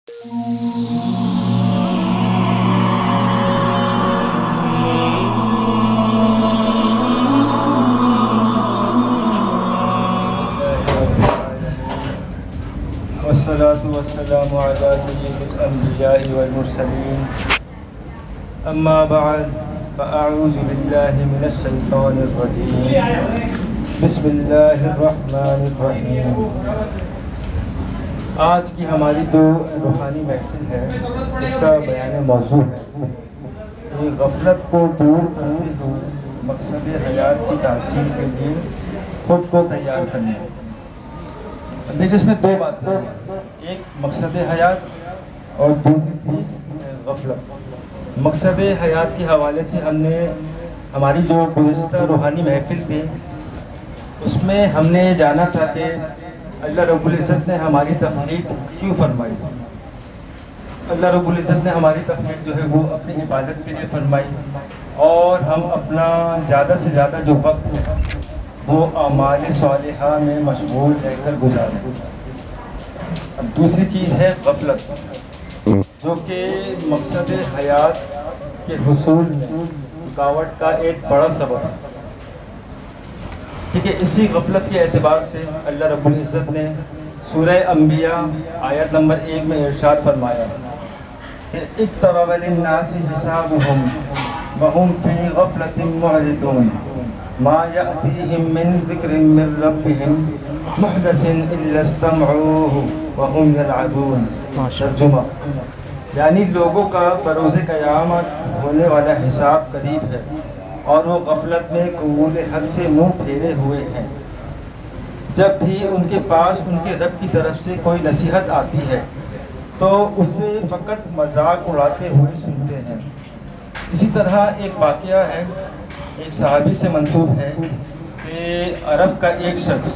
والصلاة والسلام على سيد الأنبياء والمرسلين أما بعد فأعوذ بالله من الشيطان الرجيم بسم الله الرحمن الرحيم۔ آج کی ہماری جو روحانی محفل ہے اس کا بیان موضوع ہے کہ غفلت کو دور کرتے ہوئے مقصد حیات کی تحصیل کے لیے خود کو تیار کرنا۔ دیکھیں اس میں دو باتیں ہیں، ایک مقصد حیات اور دوسری چیز غفلت۔ مقصد حیات کے حوالے سے ہم نے ہماری جو گزشتہ روحانی محفل تھی اس میں ہم نے جانا تھا کہ اللہ رب العزت نے ہماری تخلیق کیوں فرمائی۔ اللہ رب العزت نے ہماری تخلیق جو ہے وہ اپنی عبادت کے لیے فرمائی اور ہم اپنا زیادہ سے زیادہ جو وقت ہے وہ اعمال صالحہ میں مشغول رہ کر گزاریں۔ اب دوسری چیز ہے غفلت، جو کہ مقصد حیات کے حصول میں رکاوٹ کا ایک بڑا سبب ہے۔ ٹھیک ہے، اسی غفلت کے اعتبار سے اللہ رب العزت نے سورہ انبیاء آیت نمبر 1 میں ارشاد فرمایا کہ اقترب للناس حسابهم وهم فی غفلۃ معرضون ما یأتیہم من ذکر من ربہم محدث الا استمعوہ وهم یلعبون۔ ترجمہ، یعنی لوگوں کا بروز قیامت ہونے والا حساب قریب ہے اور وہ غفلت میں قبول حق سے منہ پھیرے ہوئے ہیں۔ جب بھی ان کے پاس ان کے رب کی طرف سے کوئی نصیحت آتی ہے تو اسے فقط مذاق اڑاتے ہوئے سنتے ہیں۔ اسی طرح ایک واقعہ ہے، ایک صحابی سے منسوب ہے کہ عرب کا ایک شخص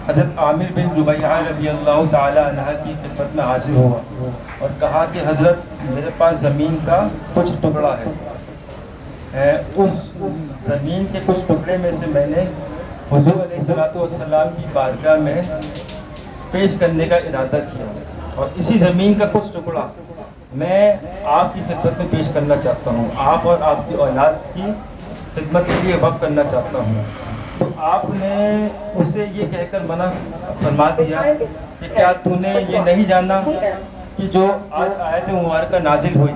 حضرت عامر بن ربیعہ رضی اللہ تعالی عنہ کی خدمت میں حاضر ہوا اور کہا کہ حضرت میرے پاس زمین کا کچھ ٹکڑا ہے، اس زمین کے کچھ ٹکڑے میں سے میں نے حضور علیہ السلام کی بارگاہ میں پیش کرنے کا ارادہ کیا اور اسی زمین کا کچھ ٹکڑا میں آپ کی خدمت میں پیش کرنا چاہتا ہوں، آپ اور آپ کی اولاد کی خدمت کے لیے وقف کرنا چاہتا ہوں۔ تو آپ نے اسے یہ کہہ کر منع فرما دیا کہ کیا تو نے یہ نہیں جانا کہ جو آج آیت مبارکہ نازل ہوئی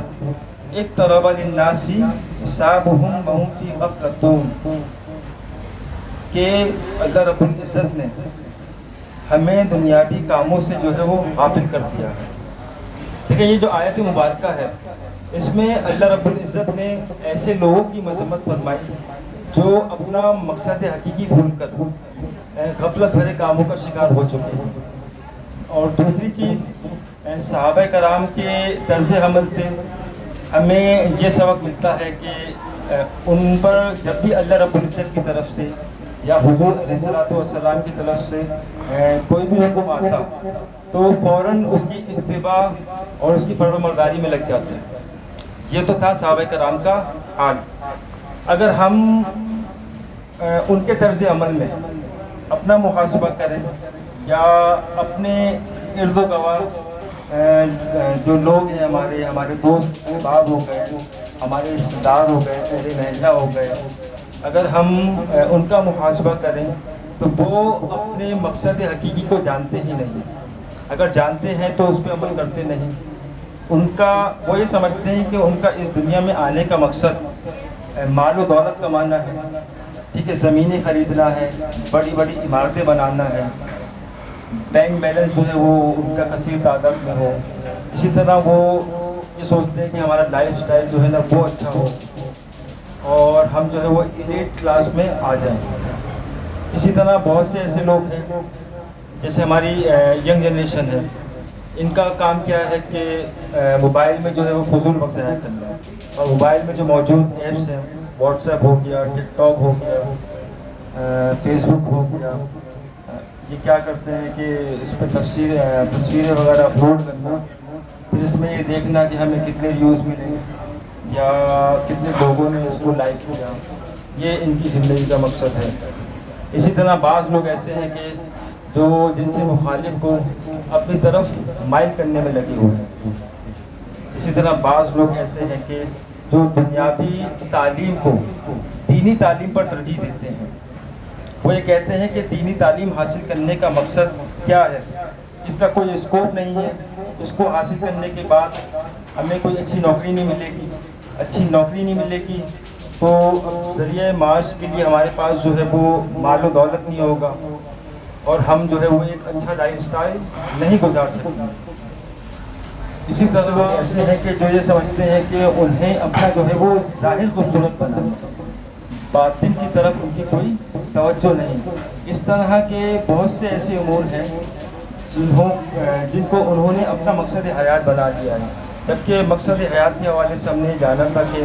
اقترب للناس حسابهم وهم فی غفلۃ، کہ اللہ رب العزت نے ہمیں دنیاوی کاموں سے جو ہے وہ غافل کر دیا ہے۔ دیکھیں یہ جو آیت مبارکہ ہے اس میں اللہ رب العزت نے ایسے لوگوں کی مذمت فرمائی جو اپنا مقصد حقیقی بھول کر غفلت بھرے کاموں کا شکار ہو چکے ہیں۔ اور دوسری چیز، صحابہ کرام کے طرز عمل سے ہمیں یہ سبق ملتا ہے کہ ان پر جب بھی اللہ رب العزت کی طرف سے یا حضور علیہ السلام کی طرف سے کوئی بھی حکم آتا تو فوراً اس کی اتباع اور اس کی فرمانبرداری میں لگ جاتے ہیں۔ یہ تو تھا صحابہ کرام کا حال۔ اگر ہم ان کے طرز عمل میں اپنا محاسبہ کریں یا اپنے ارد و گوار جو لوگ ہیں ہمارے دوست احباب ہو گئے، ہمارے رشتہ دار ہو گئے، اہل محلہ ہو گئے، اگر ہم ان کا محاسبہ کریں تو وہ اپنے مقصد حقیقی کو جانتے ہی نہیں، اگر جانتے ہیں تو اس پہ عمل کرتے نہیں۔ ان کا وہ یہ سمجھتے ہیں کہ ان کا اس دنیا میں آنے کا مقصد مال و دولت کمانا ہے، ٹھیک ہے، زمینیں خریدنا ہے، بڑی بڑی عمارتیں بنانا ہے، بینک بیلنس جو ہے وہ ان کا کثیر تعداد میں ہو۔ اسی طرح وہ یہ سوچتے ہیں کہ ہمارا لائف سٹائل جو ہے نا وہ اچھا ہو اور ہم جو ہے وہ ایلیٹ کلاس میں آ جائیں۔ اسی طرح بہت سے ایسے لوگ ہیں جیسے ہماری ینگ جنریشن ہے، ان کا کام کیا ہے کہ موبائل میں جو ہے وہ فضول وقت ضائع کرنا ہے اور موبائل میں جو موجود ایپس ہیں، واٹس ایپ ہو گیا، ٹک ٹاک ہو گیا، فیس بک ہو گیا، یہ کیا کرتے ہیں کہ اس پہ تصویریں وغیرہ اپلوڈ کرنا، پھر اس میں یہ دیکھنا کہ ہمیں کتنے ویوز ملے یا کتنے لوگوں نے اس کو لائک کیا، یہ ان کی زندگی کا مقصد ہے۔ اسی طرح بعض لوگ ایسے ہیں کہ جو جن سے مخالف کو اپنی طرف مائل کرنے میں لگے ہوئے ہیں۔ اسی طرح بعض لوگ ایسے ہیں کہ جو دنیاوی تعلیم کو دینی تعلیم پر ترجیح دیتے ہیں۔ وہ یہ کہتے ہیں کہ دینی تعلیم حاصل کرنے کا مقصد کیا ہے، اس کا کوئی اسکوپ نہیں ہے، اس کو حاصل کرنے کے بعد ہمیں کوئی اچھی نوکری نہیں ملے گی تو ذریعہ معاش کے لیے ہمارے پاس جو ہے وہ مال و دولت نہیں ہوگا اور ہم جو ہے وہ ایک اچھا لائف اسٹائل نہیں گزار سکتے۔ اسی طرح لوگ ایسے ہیں کہ جو یہ سمجھتے ہیں کہ انہیں اپنا جو ہے وہ ظاہر خوبصورت بنانا، باطن کی طرف ان کی کوئی توجہ نہیں۔ اس طرح کے بہت سے ایسے امور ہیں جن کو انہوں نے اپنا مقصد حیات بنا دیا ہے، جبکہ مقصد حیات کے حوالے سے ہم نے جانا تھا کہ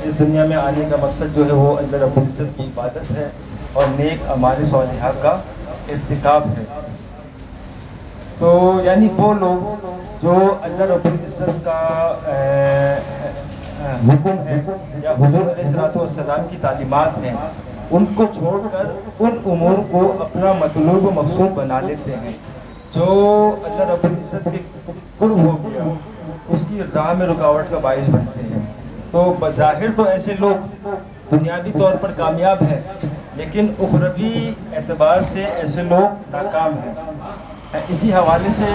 اس دنیا میں آنے کا مقصد جو ہے وہ اللہ رب العزت کی عبادت ہے اور نیک اعمال صالحہ کا ارتکاب ہے۔ تو یعنی وہ لوگ جو اللہ رب العزت کا حکم ہے یا حضور علیہ الصلوۃ والسلام کی تعلیمات ہیں، ان کو چھوڑ کر ان امور کو اپنا مطلوب و مقصود بنا لیتے ہیں، جو اللہ رب العزت کے قرب ہو گیا اس کی راہ میں رکاوٹ کا باعث بنتے ہیں۔ تو بظاہر تو ایسے لوگ دنیاوی طور پر کامیاب ہیں، لیکن اخروی اعتبار سے ایسے لوگ ناکام ہیں۔ اسی حوالے سے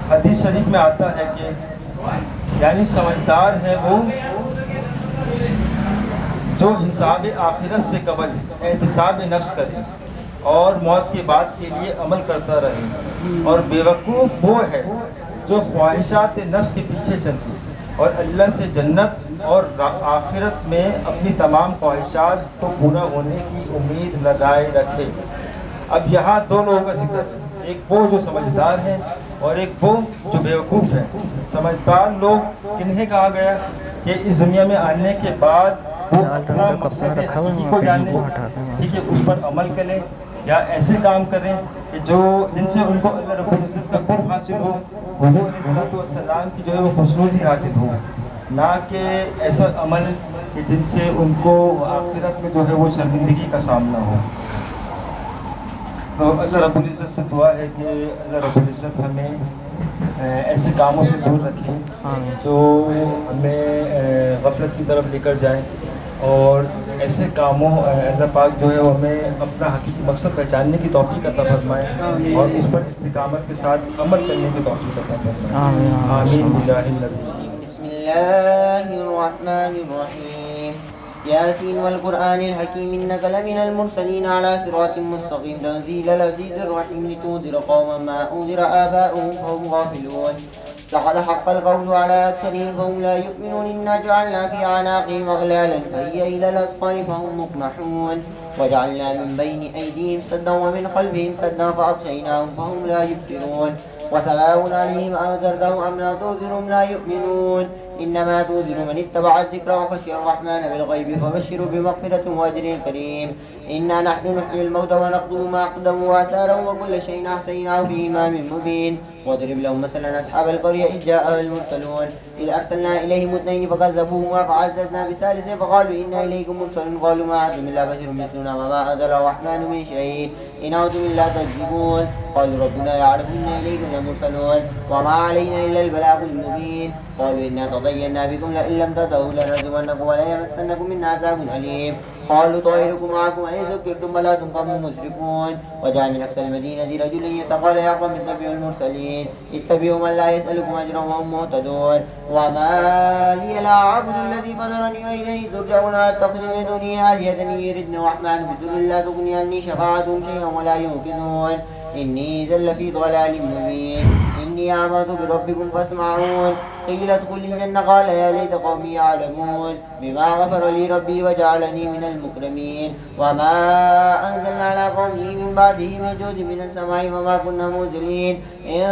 حدیث شریف میں آتا ہے کہ یعنی سمجھدار ہے وہ جو حساب آخرت سے قبل احتساب نفس کرے اور موت کے بعد کے لیے عمل کرتا رہے، اور بیوقوف وہ ہے جو خواہشات نفس کے پیچھے چلے اور اللہ سے جنت اور آخرت میں اپنی تمام خواہشات کو پورا ہونے کی امید لگائے رکھے۔ اب یہاں دو لوگوں کا ذکر ہے، ایک وہ جو سمجھدار ہیں اور ایک وہ جو بیوقوف ہیں۔ سمجھدار لوگ کنہیں کہا گیا کہ اس دنیا میں آنے کے بعد وہ اپنا مقصد حقیقی کو جانیں، ٹھیک ہے، اس پر عمل کریں یا ایسے کام کریں کہ جن سے ان کو اللہ رب العزت کا قرب حاصل ہو، حضور علیہ الصلوۃ والسلام کی جو ہے وہ خصوصی حاصل ہو، نہ کہ ایسا عمل کہ جن سے ان کو آخرت میں جو ہے وہ شرمندگی کا سامنا ہو۔ تو اللہ رب العزت سے دعا ہے کہ اللہ رب العزت ہمیں ایسے کاموں سے دور رکھیں جو ہمیں غفلت کی طرف لے کر جائیں، اور ایسے کاموں اللہ پاک جو ہے وہ ہمیں اپنا حقیقی مقصد پہچاننے کی توفیق عطا فرمائے اور اس پر استقامت کے ساتھ عمل کرنے کی توفیق عطا فرمائے۔ آمین بجاہ النبی۔ بسم اللہ الرحمن الرحیم۔ یاسین والقرآن الحکیم انک لمن المرسلین علی صراط مستقیم تنزیل العزیز الرحیم لتنذر قوما ما انذر آباؤهم فهم غافلون لقد حق القول على أكثرهم فهم لا يؤمنون إنا جعلنا في أعناقهم أغلالا فهي إلى الأذقان فهم مقمحون وجعلنا من بين أيديهم سدا ومن خلفهم سدا فأغشيناهم فهم لا يبصرون وسواء عليهم أنذرتهم أم لا تنذرهم لا يؤمنون إنما تنذر من اتبع الذكر وخشي الرحمن بالغيب فبشره بمغفرة وأجر كريم إنا نحن نحيي الموتى ونكتب ما قدموا وآثارهم وكل شيء أحصيناه في إمام مبين واضرب لهم مثلا أصحاب القرية إذ جاءها المرسلون إذ أرسلنا إليهم اثنين فكذبوهما فعززنا بثالث فقالوا إنا إليكم مرسلون قالوا ما أنتم إلا بشر مثلنا وما أنزل الرحمن من شيء إن أنتم إلا تكذبون قالوا ربنا يعلم إنا إليكم لمرسلون وما علينا إلا البلاغ المبين قالوا إنا تطيرنا بكم لئن لم تنتهوا لنرجمنكم وليمسنكم منا عذاب أليم قالوا طائركم معكم أئن ذكرتم بل أنتم قوم مسرفون وجاء من أقصى المدينة رجل يسعى قال يا قوم اتبعوا المرسلين اتبعوا من لا يسألكم أجرا وهم مهتدون وما لي لا أعبد الذي فطرني وإليه ترجعون أتخذ من دونه آلهة يردن الرحمن بضر لا تغني عني شفاعتهم شيئا ولا ينقذون إني إذا لفي ضلال مبين إني آمنت بربكم فاسمعون قيل ادخل الجنة قال يا ليت قومي يعلمون بما غفر لي ربي وجعلني من المكرمين وما أنزلنا على قومه من بعده من جود من السماء وما كنا منزلين إن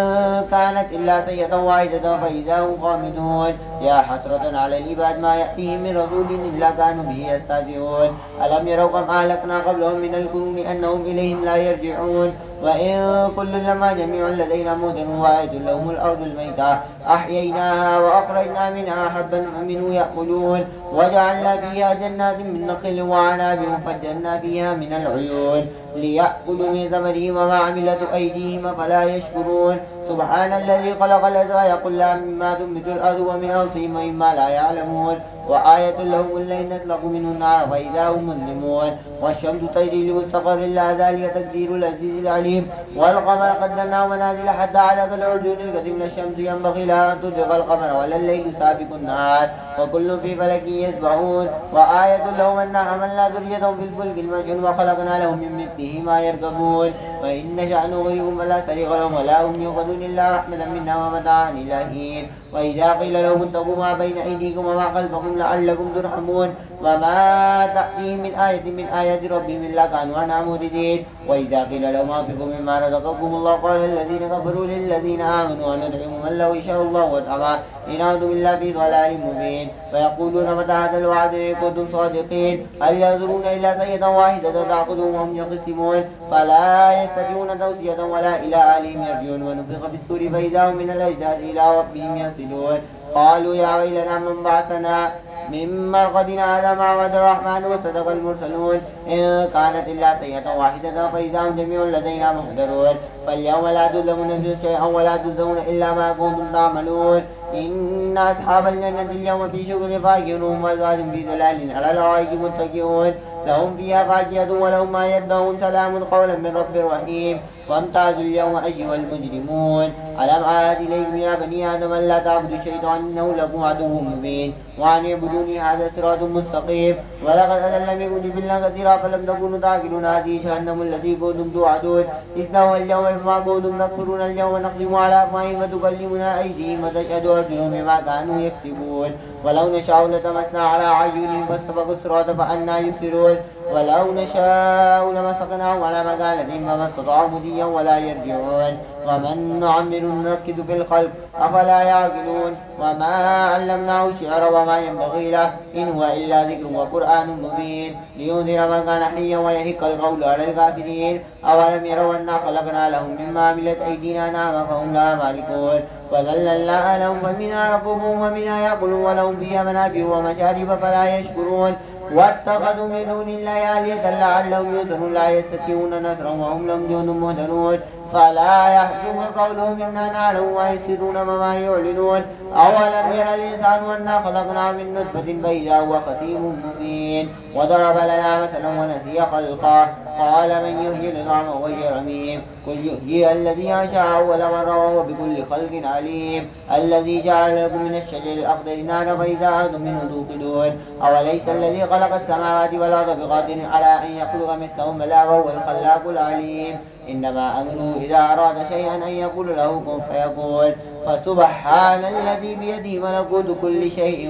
كانت إلا سيئة واحدة فإذا هم خامدون يا حسرة على العباد ما يأتيهم من رسول إلا كانوا به يستهزئون ألم يروا كم أهلكنا قبلهم من القرون أنهم إليهم لا يرجعون وإن كل لما جميع لدينا محضرون وآية لهم الأرض الميتة أحييناها وأخرجنا منها حبا فمنه يأكلون وجعلنا فيها جنات من نخيل وعناب وفجرنا فيها من العيون ليأكلوا من ثمره وما عملت أيديهم فلا يشكرون سبحان الذي خلق الأزواج كلها مما تنبت الأرض ومن أنفسهم ومما لا يعلمون وآية لهم الليل نسلخ منه النار فإذا هم مظلمون والشمس تجري لمستقر لها ذلك تقدير العزيز العليم والقمر قدرناه منازل حتى على العرجون القديم لا الشمس ينبغي لها أن تدرك القمر ولا الليل سابق النهار وكل في فلك يسبحون وآية لهم أنا حملنا ذريتهم في الفلك المشحون وخلقنا لهم من مثله ما يركبون وإن نشأ نغرقهم فلا صريخ لهم ولا هم يوقظون إلا رحمة منا ومتاعا إلى حين وإذا قيل لهم اتقوا ما بين أيديكم وما خلفكم لعلكم ترحمون وما تأتيهم من آية من آيات ربهم إلا كانوا عنها معرضين وإذا قيل لهم أنفقوا مما رزقكم الله قال الذين كفروا للذين آمنوا أنطعم من لو يشاء الله وأطعمه إن أنتم إلا في ضلال مبين ويقولون متى هذا الوعد إن كنتم صادقين هل ينظرون إلا سيئة واحدة تأخذهم وهم يقسمون فلا يستطيعون توصية ولا إلى أهلهم يرجعون ونفخ في السور فإذا هم من الأجداث إلى ربهم ينسلون قالوا يا ويلنا من بعثنا من مرقدنا هذا ما وعد الرحمن وصدق المرسلون إن كانت إلا سيئة واحدة فإذا هم جميع لدينا محضرون فاليوم لا تظلمون نفس شيئا ولا تجزون إلا ما كنتم تعملون إن أصحاب الجنة اليوم في شغل فاكهون وهم أزواج في ظلال على الأرائك متكئون لهم فيها فاكهة ولهم ما يدعون سلام قولا من رب رحيم وامتازوا اليوم أيها المجرمون ألم أعهد إليكم يا بني آدم ألا تعبدوا الشيطان إنه لكم عدو مبين وأن اعبدوني هذا صراط مستقيم ولقد أضل منكم جبلا كثيرا فلم تكونوا تعقلون هذه جهنم التي كنتم توعدون اصلوها اليوم بما كنتم تكفرون اليوم نختم على أفواههم وتكلمنا أيديهم وتشهد أرجلهم بما كانوا يكسبون ولو نشاء لتمسنا على أعينهم فاستبقوا الصراط فأنى يبصرون ولو نشاء لمسخناهم على مكانتهم فما استطاعوا مضيا ولا يرجعون ومن نعمر نركز في الخلق أفلا يعقلون وما علمناه الشعر وما ينبغي له إن هو إلا ذكر وقرآن مبين لينذر من كان حيا ويحق القول على الكافرين أولم يروا أنا خلقنا لهم مما عملت أيدينا نعما فهم لها مالكون وذللنا لهم فمنها ركوبهم ومنها يأكلون ولهم فيها منافع ومشارب فلا يشكرون واتخذوا من دون الله آلهة لعلهم ينصرون لا يستطيعون نصرا وهم لهم جند مهتدون فلا يحزنك قولهم إنا نعلم ما يسرون وما يعلنون أولم ير الإنسان أنا خلقنا من نطفة فإذا هو خصيم مبين وضرب لنا مثلا ونسي خلقه قال من يحيي العظام وهي رميم قل يحيي الذي أنشأ أول مرة وهو بكل خلق عليم الذي جعل لكم من الشجر الأخضر نارا فإذا أنتم منه توقدون أوليس الذي خلق السماوات والأرض بقادر على أن يخلق مثلهم بلى وهو الخلاق العليم إنما أمره إذا أراد شيئا أن يقول له كن فيكون فسبحان الذي بيده ملكوت كل شيء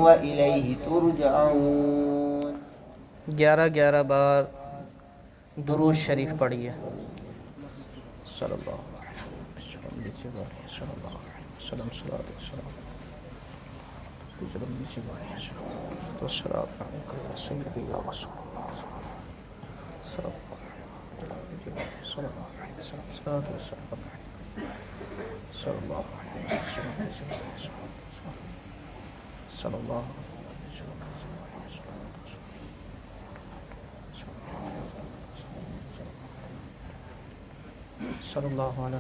وإليه ترجعون 11 بار درود شریف پڑھیے صلی اللہ علیہ وسلم صلی اللہ علیہ وسلم صلاۃ والسلام والسلام علیک یا سیدی یا رسول اللہ صلی اللہ علیہ وسلم صلاۃ والسلام صلی اللہ علیہ وسلم صلی اللہ صلی اللہ علیہ وسلم صلی اللہ علیہ وسلم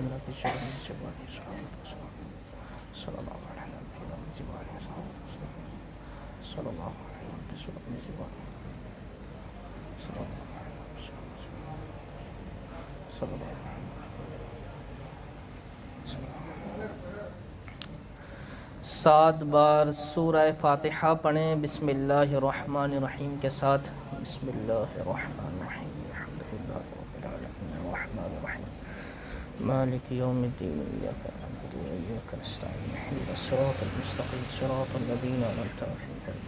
7 بار سورہ فاتحہ پڑھیں بسم اللہ الرحمن الرحیم کے ساتھ بسم اللہ الرحمن الرحیم الحمدللہ رب العالمین الرحمن الرحیم مالک یوم الدین ایاک نعبد و ایاک نستعین اهدنا الصراط المستقیم صراط الذین انعمت علیہم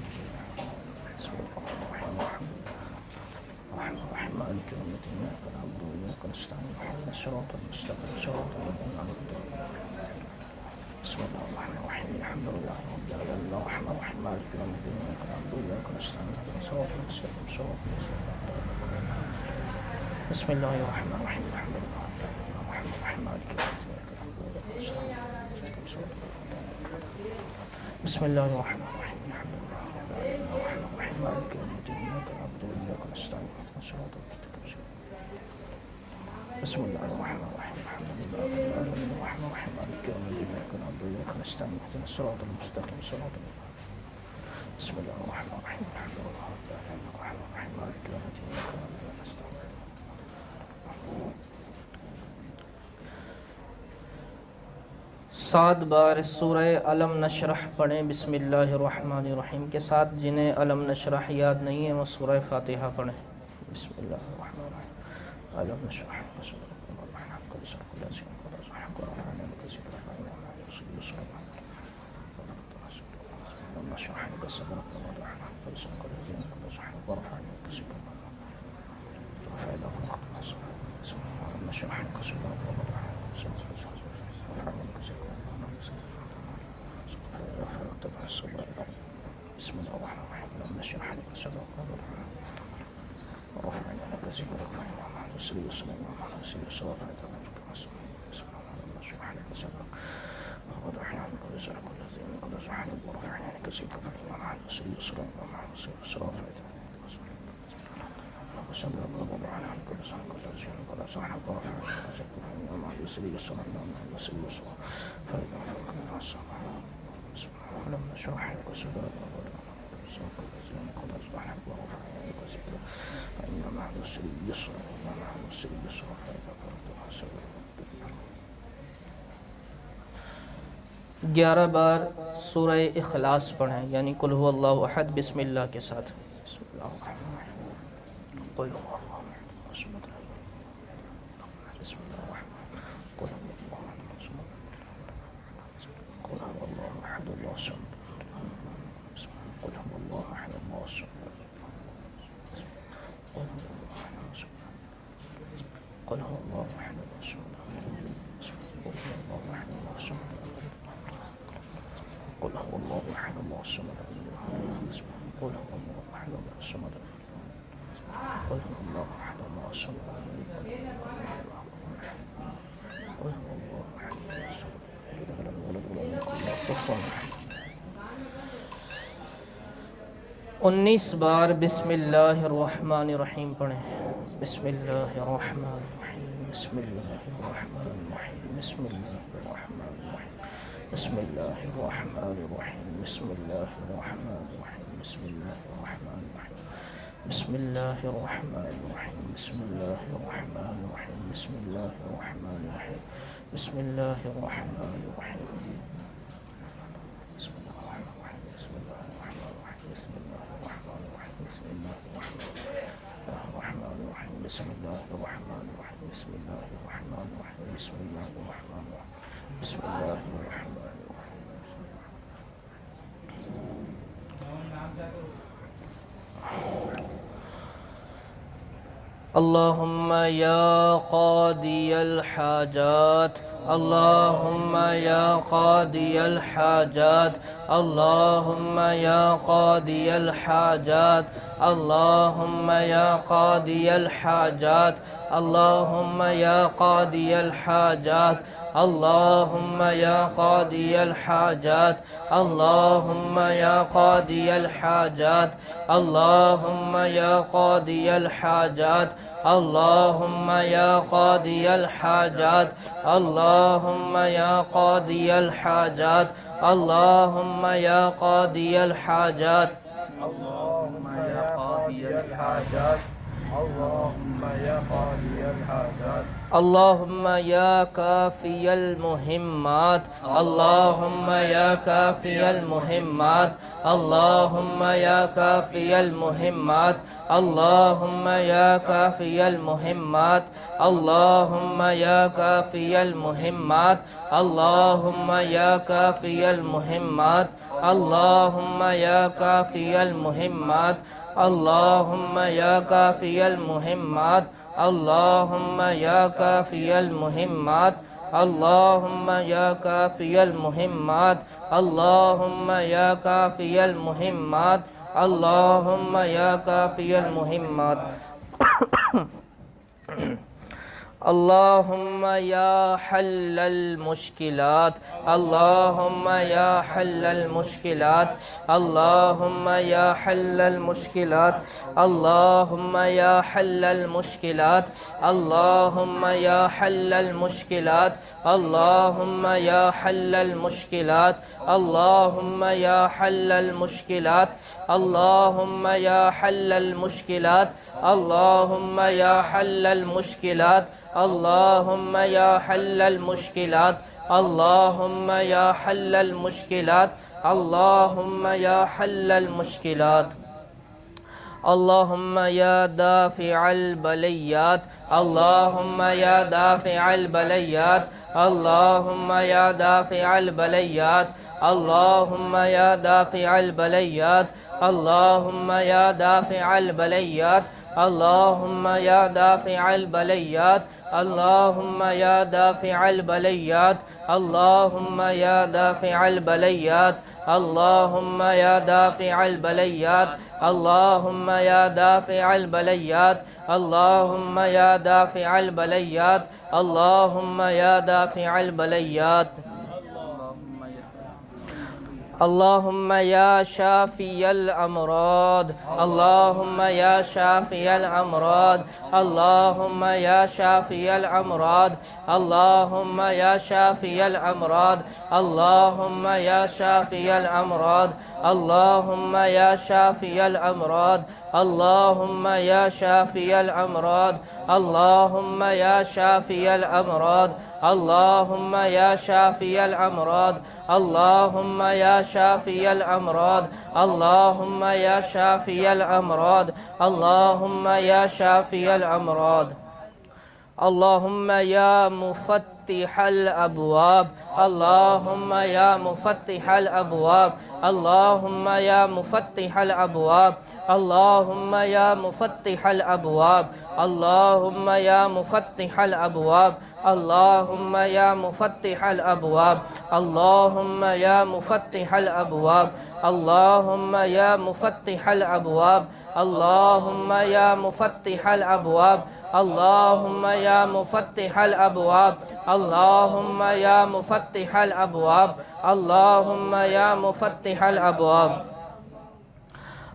بسم اللہ الرحمن الرحیم مالک یوم الدین ایاک نعبد و ایاک نستعین اهدنا الصراط المستقیم صراط الذین انعمت علیہم بسم الله الرحمن الرحيم الحمد لله رب العالمين الرحمن الرحيم مالك يوم الدين إياك نعبد وإياك نستعين اهدنا الصراط المستقيم صراط الذين أنعمت عليهم بسم الله الرحمن الرحيم الحمد لله الرحمن الرحيم مالك يوم الدين بسم الله الرحمن الرحيم الحمد لله الرحمن الرحيم مالك يوم الدين إياك نعبد وإياك نستعين اهدنا الصراط المستقيم بسم الله الرحمن الرحيم الحمد لله رب العالمين الرحمن الرحيم مالك يوم الدين إياك نعبد وإياك نستعين اهدنا الصراط المستقيم صراط الذين بسم الله الرحمن الرحيم الحمد لله رب العالمين الرحمن الرحيم مالك يوم الدين إياك نعبد وإياك نستعين. سات بار سورہ علم نشرح پڑھیں بسم اللہ الرحمن الرحیم کے ساتھ. جنہیں علم نشرح یاد نہیں ہے وہ سورہ فاتحہ پڑھیں. بسم اللہ الرحمن الرحیم علم نشرح بسم الله الرحمن الرحيم لم نشرح لك صدرك ورفعنا لك ذكرك وعلى رسول وسلم وعلى رسول وصلافة بسم الله لم نشرح لك صدرك ووضعنا عنك وزرك الذي منك وزحنا ورفعنا لك ذكرك وعلى رسول وسلم وعلى رسول وصلافة وصدرك ووضعنا عنك وزرك الذي منك وزحنا ورفعنا لك ذكرك وعلى رسول وسلم وعلى رسول وصلافة فإذا فرقنا مع الصلاة لم نشرح لك صدرك گیارہ بار سورہ اخلاص پڑھیں یعنی قل هو اللہ احد بسم اللہ کے ساتھ. بسم اللہ الرحمن الرحیم قل هو اللہ احد بسم اللہ الرحمن قل هو اللہ احد اللہ الصمد قل هو الله احد الله الصمد قل هو الله احد الله الصمد قل هو الله احد الله الصمد قل هو الله احد الله الصمد قل هو الله احد الله الصمد قل هو الله احد الله الصمد لم يلد ولم يكن له كفوا احد. 19 بار بسم اللہ الرحمن الرحیم پڑھیں. بسم اللہ الرحمن الرحیم بسم اللہ الرحمن الرحیم بسم اللہ الرحمن الرحیم بسم اللہ الرحمن الرحیم بسم اللہ الرحمن الرحیم بسم اللہ الرحمن الرحیم بسم اللہ الرحمن الرحیم بسم اللہ الرحمن الرحیم بسم اللہ الرحمن الرحیم بسم اللہ الرحمن الرحیم بسم اللہ بسم الله الرحمن الرحيم بسم الله الرحمن الرحيم بسم الله الرحمن الرحيم بسم الله الرحمن الرحيم بسم الله الرحمن الرحيم. اللهم يا قاضي الحاجات اللهم يا قاضي الحاجات اللهم يا قاضي الحاجات اللهم يا قاضي الحاجات اللهم يا قاضي الحاجات اللهم يا قاضي الحاجات اللهم يا قاضي الحاجات اللهم يا قاضي الحاجات اللهم يا قاضي الحاجات اللهم يا قاضي الحاجات اللهم يا قاضي الحاجات اللهم يا قاضي الحاجات اللهم يا قاضي الحاجات اللهم يا كافي المهمات اللهم يا كافي المهمات اللهم يا كافي المهمات اللهم يا كافي المهمات اللهم يا كافي المهمات اللهم يا كافي المهمات اللهم يا كافي المهمات اللهم يا كافي المهمات اللهم يا كافي المهمات اللهم يا كافي المهمات اللهم يا كافي المهمات اللهم يا كافي المهمات اللهم يا حل المشكلات اللهم يا حل المشكلات اللهم يا حل المشكلات اللهم يا حل المشكلات اللهم يا حل المشكلات اللهم يا حل المشكلات اللهم يا حل المشكلات اللهم يا حل المشكلات اللهم يا حل المشكلات اللهم يا حل المشكلات اللهم يا حل المشكلات اللهم يا حل المشكلات اللهم يا دافع البليات اللهم يا دافع البليات اللهم يا دافع البليات اللهم يا دافع البليات اللهم يا دافع البليات اللهم يا دافع البليات اللهم يا دافع البليات اللهم يا دافع البليات اللهم يا دافع البليات اللهم يا دافع البليات اللهم يا دافع البليات اللهم يا دافع البليات اللهم يا شافي الأمراض اللهم يا شافي الأمراض اللهم يا شافي الأمراض اللهم يا شافي الأمراض اللهم يا شافي الأمراض اللهم يا شافي الأمراض اللهم يا شافي الأمراض اللهم يا شافي الأمراض اللهم يا شافي الأمراض اللهم يا شافي الأمراض اللهم يا شافي الأمراض اللهم يا شافي الأمراض اللهم يا مفتح الأبواب اللهم يا مفتح الأبواب اللهم يا مفتح الأبواب اللهم يا مفتح الأبواب اللهم يا مفتح الأبواب اللهم يا مفتح الأبواب اللهم يا مفتح الأبواب اللهم يا مفتح الأبواب اللهم يا مفتح الأبواب اللهم يا مفتح الأبواب اللهم يا مفتح الأبواب اللهم يا مفتح الأبواب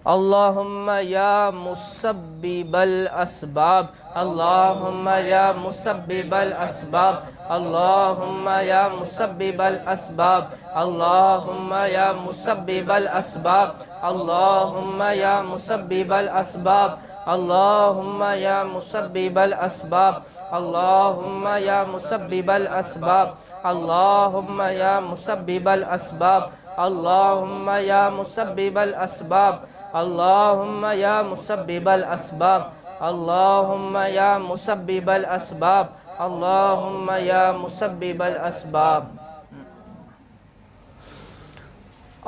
اللهم يا مسبب الأسباب اللهم يا مسبب الأسباب اللهم يا مسبب الأسباب اللهم يا مسبب الأسباب اللهم يا مسبب الأسباب اللهم يا مسبب الأسباب اللهم يا مسبب الأسباب اللهم يا مسبب الأسباب اللهم يا مسبب الأسباب اللهم يا مسبب الأسباب اللهم يا مسبب الأسباب اللهم يا مسبب الأسباب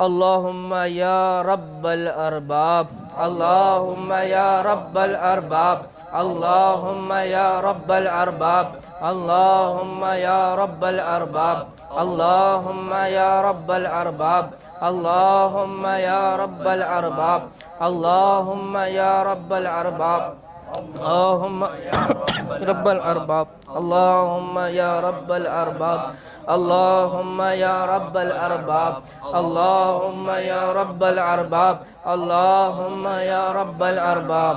اللهم يا رب الأرباب اللهم يا رب الأرباب اللهم يا رب الأرباب اللهم يا رب الأرباب اللهم يا رب الأرباب اللهم يا رب الأرباب اللهم يا رب الأرباب اللهم رب الأرباب اللهم يا رب الأرباب اللهم يا رب الأرباب اللهم يا رب الأرباب اللهم يا رب الأرباب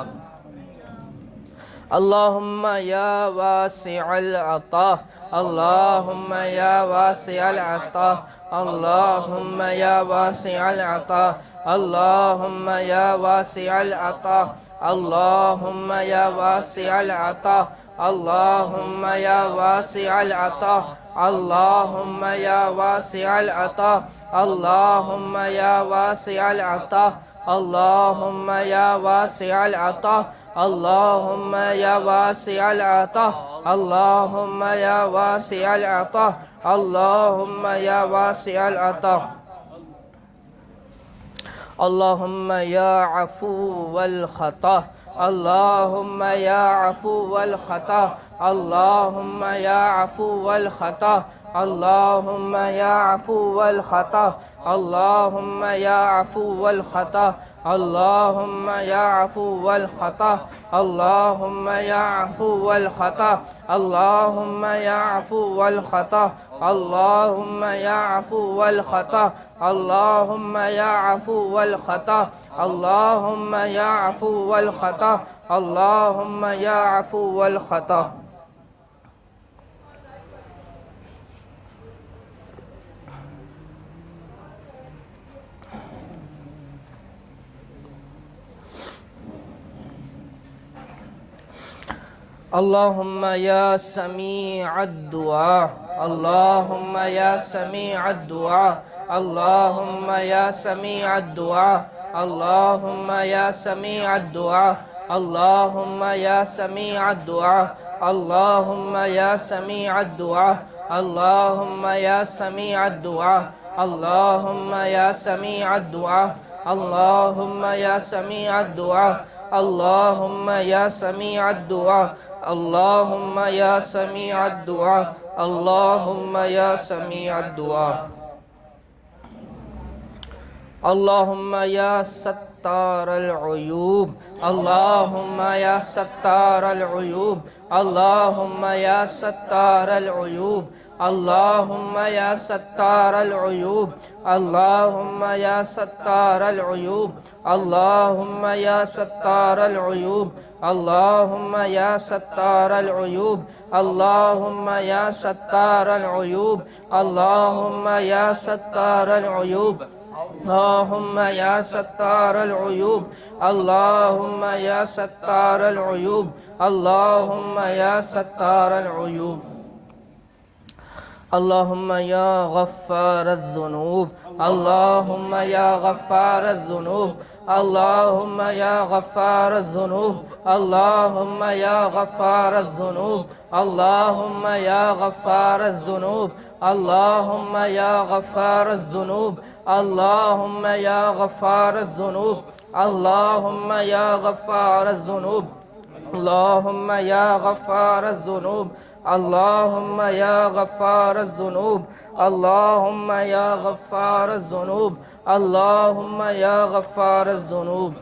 اللهم يا واسع العطاء اللهم يا واسع العطاء اللهم يا واسع العطاء اللهم يا واسع العطاء اللهم يا واسع العطاء اللهم يا واسع العطاء اللهم يا واسع العطاء اللهم يا واسع العطاء اللهم يا واسع العطاء اللهم يا واسع العطاء اللهم يا واسع العطاء اللهم يا واسع العطاء اللهم يا عفو الخطا اللهم يا عفو الخطا اللهم يا عفو الخطا اللهم يا عفو الخطأ اللهم يا عفو الخطأ اللهم يا عفو الخطأ اللهم يا عفو الخطأ اللهم يا عفو الخطأ اللهم يا عفو الخطأ اللهم يا عفو الخطأ اللهم يا عفو الخطأ اللهم يا عفو الخطأ اللهم يا سميع الدعاء اللهم يا سميع الدعاء اللهم يا سميع الدعاء اللهم يا سميع الدعاء اللهم يا سميع الدعاء اللهم يا سميع الدعاء اللهم يا سميع الدعاء اللهم يا سميع الدعاء اللهم يا سميع الدعاء اللهم يا سميع الدعاء اللهم يا سميع الدعاء اللهم يا سميع الدعاء اللهم يا ستار العيوب اللهم يا ستار العيوب اللهم يا ستار العيوب اللهم يا ستار العيوب اللهم يا ستار العيوب اللهم يا ستار العيوب اللهم يا ستار العيوب اللهم يا ستار العيوب اللهم يا ستار العيوب اللهم يا ستار العيوب اللهم يا ستار العيوب اللهم يا ستار العيوب اللهم يا غفار الذنوب اللهم يا غفار الذنوب اللهم يا غفار الذنوب اللهم يا غفار الذنوب اللهم يا غفار الذنوب اللهم يا غفار الذنوب اللهم يا غفار الذنوب اللهم يا غفار الذنوب اللهم يا غفار الذنوب اللهم يا غفار الذنوب اللهم يا غفار الذنوب اللهم يا غفار الذنوب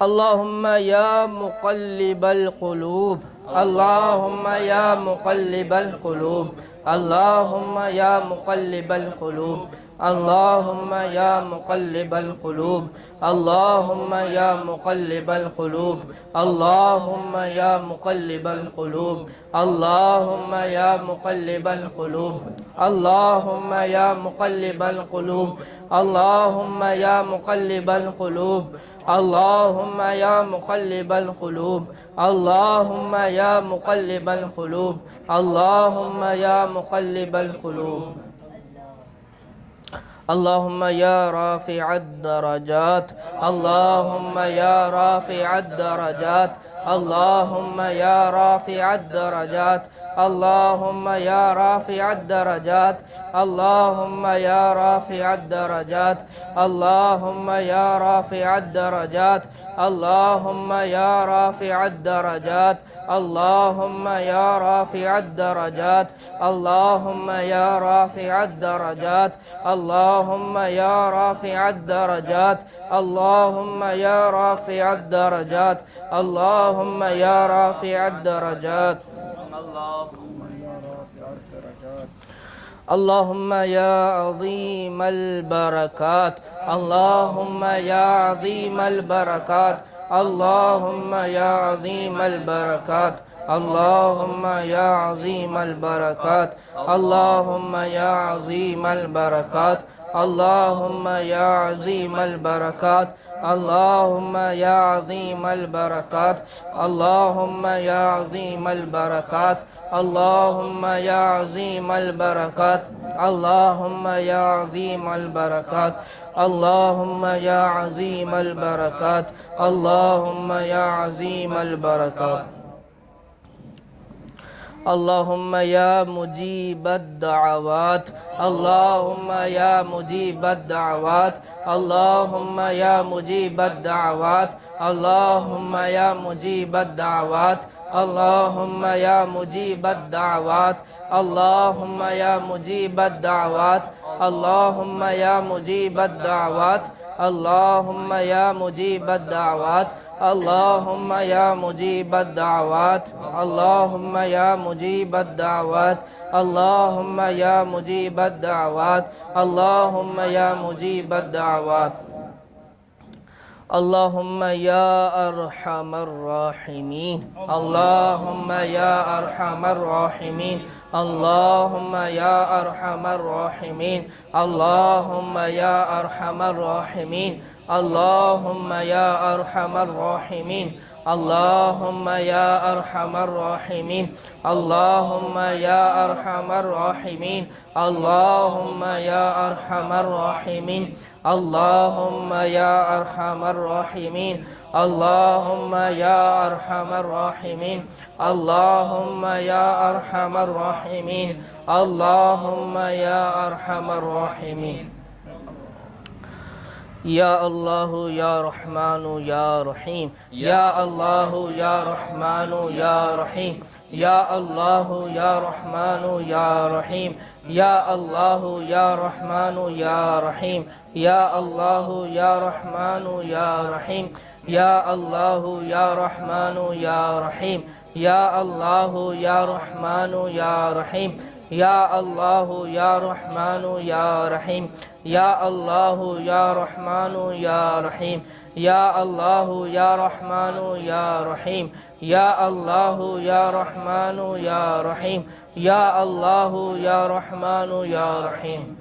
اللهم يا مقلب القلوب اللهم يا مقلب القلوب اللهم يا مقلب القلوب اللهم يا مقلب القلوب اللهم يا مقلب القلوب اللهم يا مقلب القلوب اللهم يا مقلب القلوب اللهم يا مقلب القلوب اللهم يا مقلب القلوب اللهم يا مقلب القلوب اللهم يا مقلب القلوب اللهم يا مقلب القلوب اللهم يا رافع الدرجات اللهم يا رافع الدرجات اللهم يا رافع الدرجات اللهم يا رافع الدرجات اللهم يا رافع الدرجات اللهم يا رافع الدرجات اللهم يا رافع الدرجات اللهم يا رافع الدرجات اللهم يا رافع الدرجات اللهم يا رافع الدرجات اللهم يا رافع الدرجات اللهم يا رافع الدرجات اللهم يا عظيم البركات اللهم يا عظيم البركات اللهم يا عظيم البركات اللهم يا عظيم البركات اللهم يا عظيم البركات اللهم يا عظيم البركات اللهم يا عظيم البركات اللهم يا عظيم البركات اللهم يا عظيم البركات اللهم يا عظيم البركات اللهم يا عظيم البركات اللهم يا عظيم البركات اللهم يا مجيب الدعوات اللهم يا مجيب الدعوات اللهم يا مجيب الدعوات اللهم يا مجيب الدعوات اللهم يا مجيب الدعوات اللهم يا مجيب الدعوات اللهم يا مجيب الدعوات اللهم يا مجيب الدعوات اللهم يا مجيب الدعوات اللهم يا مجيب الدعوات اللهم يا مجيب الدعوات اللهم يا مجيب الدعوات اللهم يا أرحم الراحمين اللهم يا أرحم الراحمين اللهم يا أرحم الراحمين اللهم يا أرحم الراحمين اللهم يا أرحم الراحمين اللهم يا أرحم الراحمين اللهم يا أرحم الراحمين اللهم يا أرحم الراحمين اللهم يا أرحم الراحمين اللهم يا أرحم الراحمين اللهم يا أرحم الراحمين اللهم يا أرحم الراحمين يا الله يا رحمن يا رحيم يا الله يا رحمن يا رحيم يا الله يا رحمن يا رحيم يا الله يا رحمن يا رحيم يا الله يا رحمن يا رحيم يا الله يا رحمن يا رحيم يا الله يا رحمن يا رحيم يا الله يا رحمن يا رحيم يا الله يا رحمن يا رحيم يا الله يا رحمن يا رحيم يا الله يا رحمن يا رحيم يا الله يا رحمن يا رحيم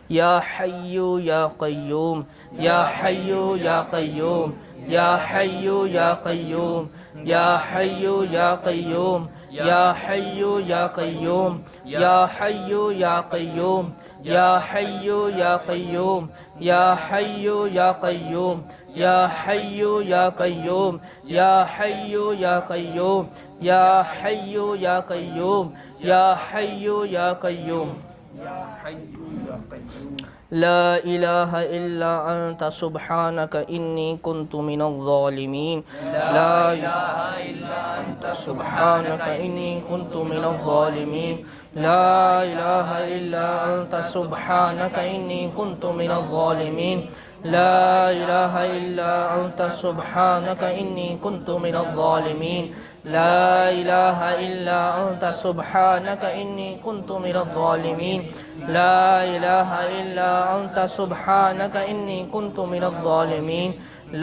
يا حي يا قيوم يا حي يا قيوم يا حي يا قيوم يا حي يا قيوم يا حي يا قيوم يا حي يا قيوم يا حي يا قيوم يا حي يا قيوم يا حي يا قيوم يا حي يا قيوم يا حي يا قيوم يا حي يا قيوم لا إله إلا أنت سبحانك إني كنت من الظالمين لا إله إلا أنت سبحانك إني كنت من الظالمين لا إله إلا أنت سبحانك إني كنت من الظالمين لا إله إلا أنت سبحانك إني كنت من الظالمين لا إله إلا أنت سبحانك إني كنت من الظالمين لا إله إلا أنت سبحانك إني كنت من الظالمين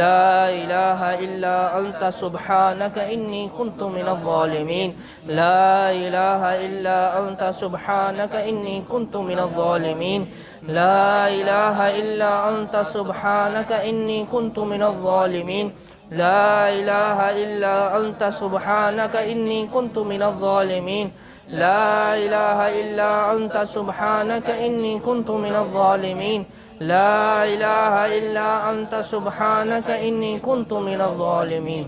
لا إله إلا أنت سبحانك إني كنت من الظالمين لا إله إلا أنت سبحانك إني كنت من الظالمين لا إله إلا أنت سبحانك إني كنت من الظالمين لا إله إلا أنت سبحانك إني كنت من الظالمين لا إله إلا أنت سبحانك إني كنت من الظالمين لا إله إلا أنت سبحانك إني كنت من الظالمين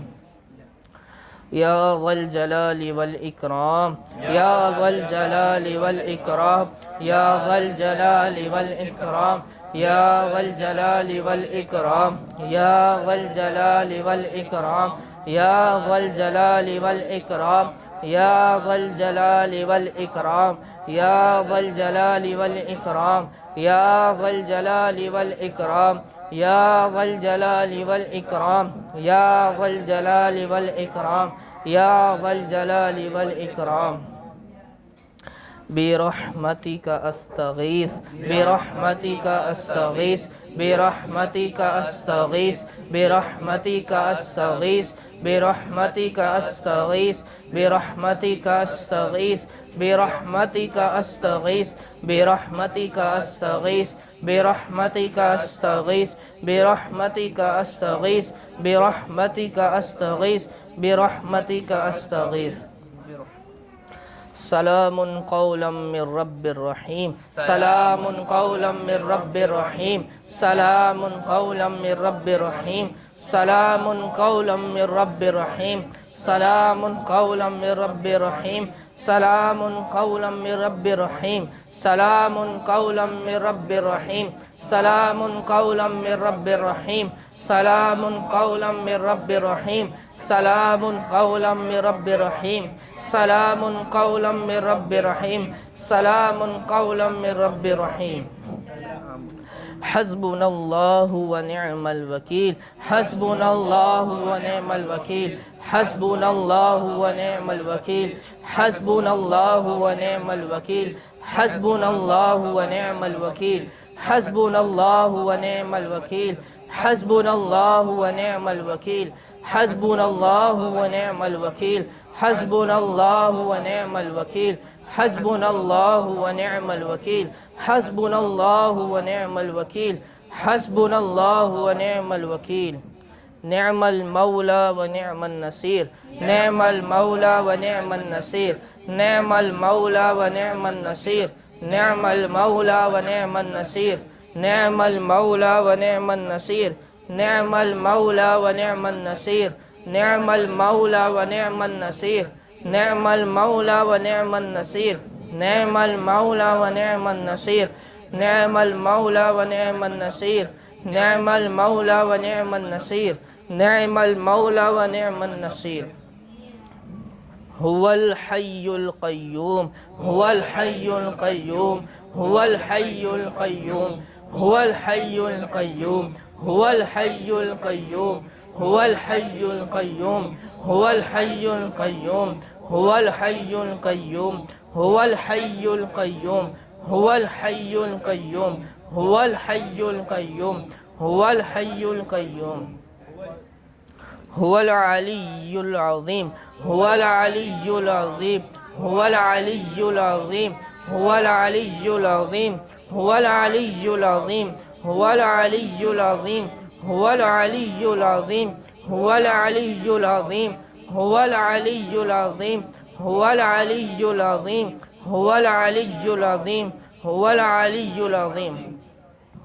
يا ذا الجلال والإكرام يا ذا الجلال والإكرام يا ذا الجلال والإكرام يا ذا الجلال والإكرام يا ذا الجلال والإكرام يا ذا الجلال والإكرام يا ذا الجلال والإكرام يا ذا الجلال والإكرام يا ذا الجلال والإكرام يا ذا الجلال والإكرام يا ذا الجلال والإكرام يا ذا الجلال والإكرام برحمتك أستغيث برحمتك أستغيث برحمتك أستغيث برحمتك أستغيث برحمتك أستغيث برحمتك أستغيث برحمتك أستغيث برحمتك أستغيث برحمتك أستغيث برحمتك أستغيث برحمتك أستغيث برحمتك أستغيث سلام قولا من رب رحيم سلام قولا من رب رحيم سلام قولا من رب رحيم سلام قولا من رب رحيم سلام قولا من رب رحيم سلام قولا من رب رحيم سلام قولا من رب رحيم سلام قولا من رب رحيم سلام قولا من رب رحيم سلام قولا من رب رحیم سلام قولا من رب رحیم سلام قولا من رب رحیم حسبنا اللہ ونعم الوکیل حسبنا اللہ ونعم الوکیل حسبنا اللہ ونعم الوکیل حسبنا اللہ ونعم الوکیل حسبنا اللہ ونعم الوکیل حسبنا اللہ ونعم الوکیل حسبنا اللہ ونعم الوکیل حسبنا اللہ ونعم الوکیل حسبنا اللہ ونعم الوکیل حسبنا اللہ ونعم الوکیل حسبنا اللہ ونعم الوکیل حسبنا اللہ ونعم الوکیل نعم المولى ونعم النصير نعم المولى ونعم النصير نعم المولى ونعم النصير نعم المولى ونعم النصير نعم المولى ونعم النصير نعم المولى ونعم النصير نعم المولى ونعم النصير نعم المولى ونعم النصير نعم المولى ونعم النصير نعم المولى ونعم النصير نعم المولى ونعم النصير نعم المولى ونعم النصير هو الحي القيوم هو الحي القيوم هو الحي القيوم هو الحي القيوم هو الحي القيوم هو الحي القيوم هو الحي القيوم هو الحي القيوم هو الحي القيوم هو الحي القيوم هو الحي القيوم هو الحي القيوم هو العلي العظيم هو العلي العظيم هو العلي العظيم هو العلي العظيم هو العلي العظيم هو العلي العظيم هو العلي العظيم هو العلي العظيم هو العلي العظيم هو العلي العظيم هو العلي العظيم هو العلي العظيم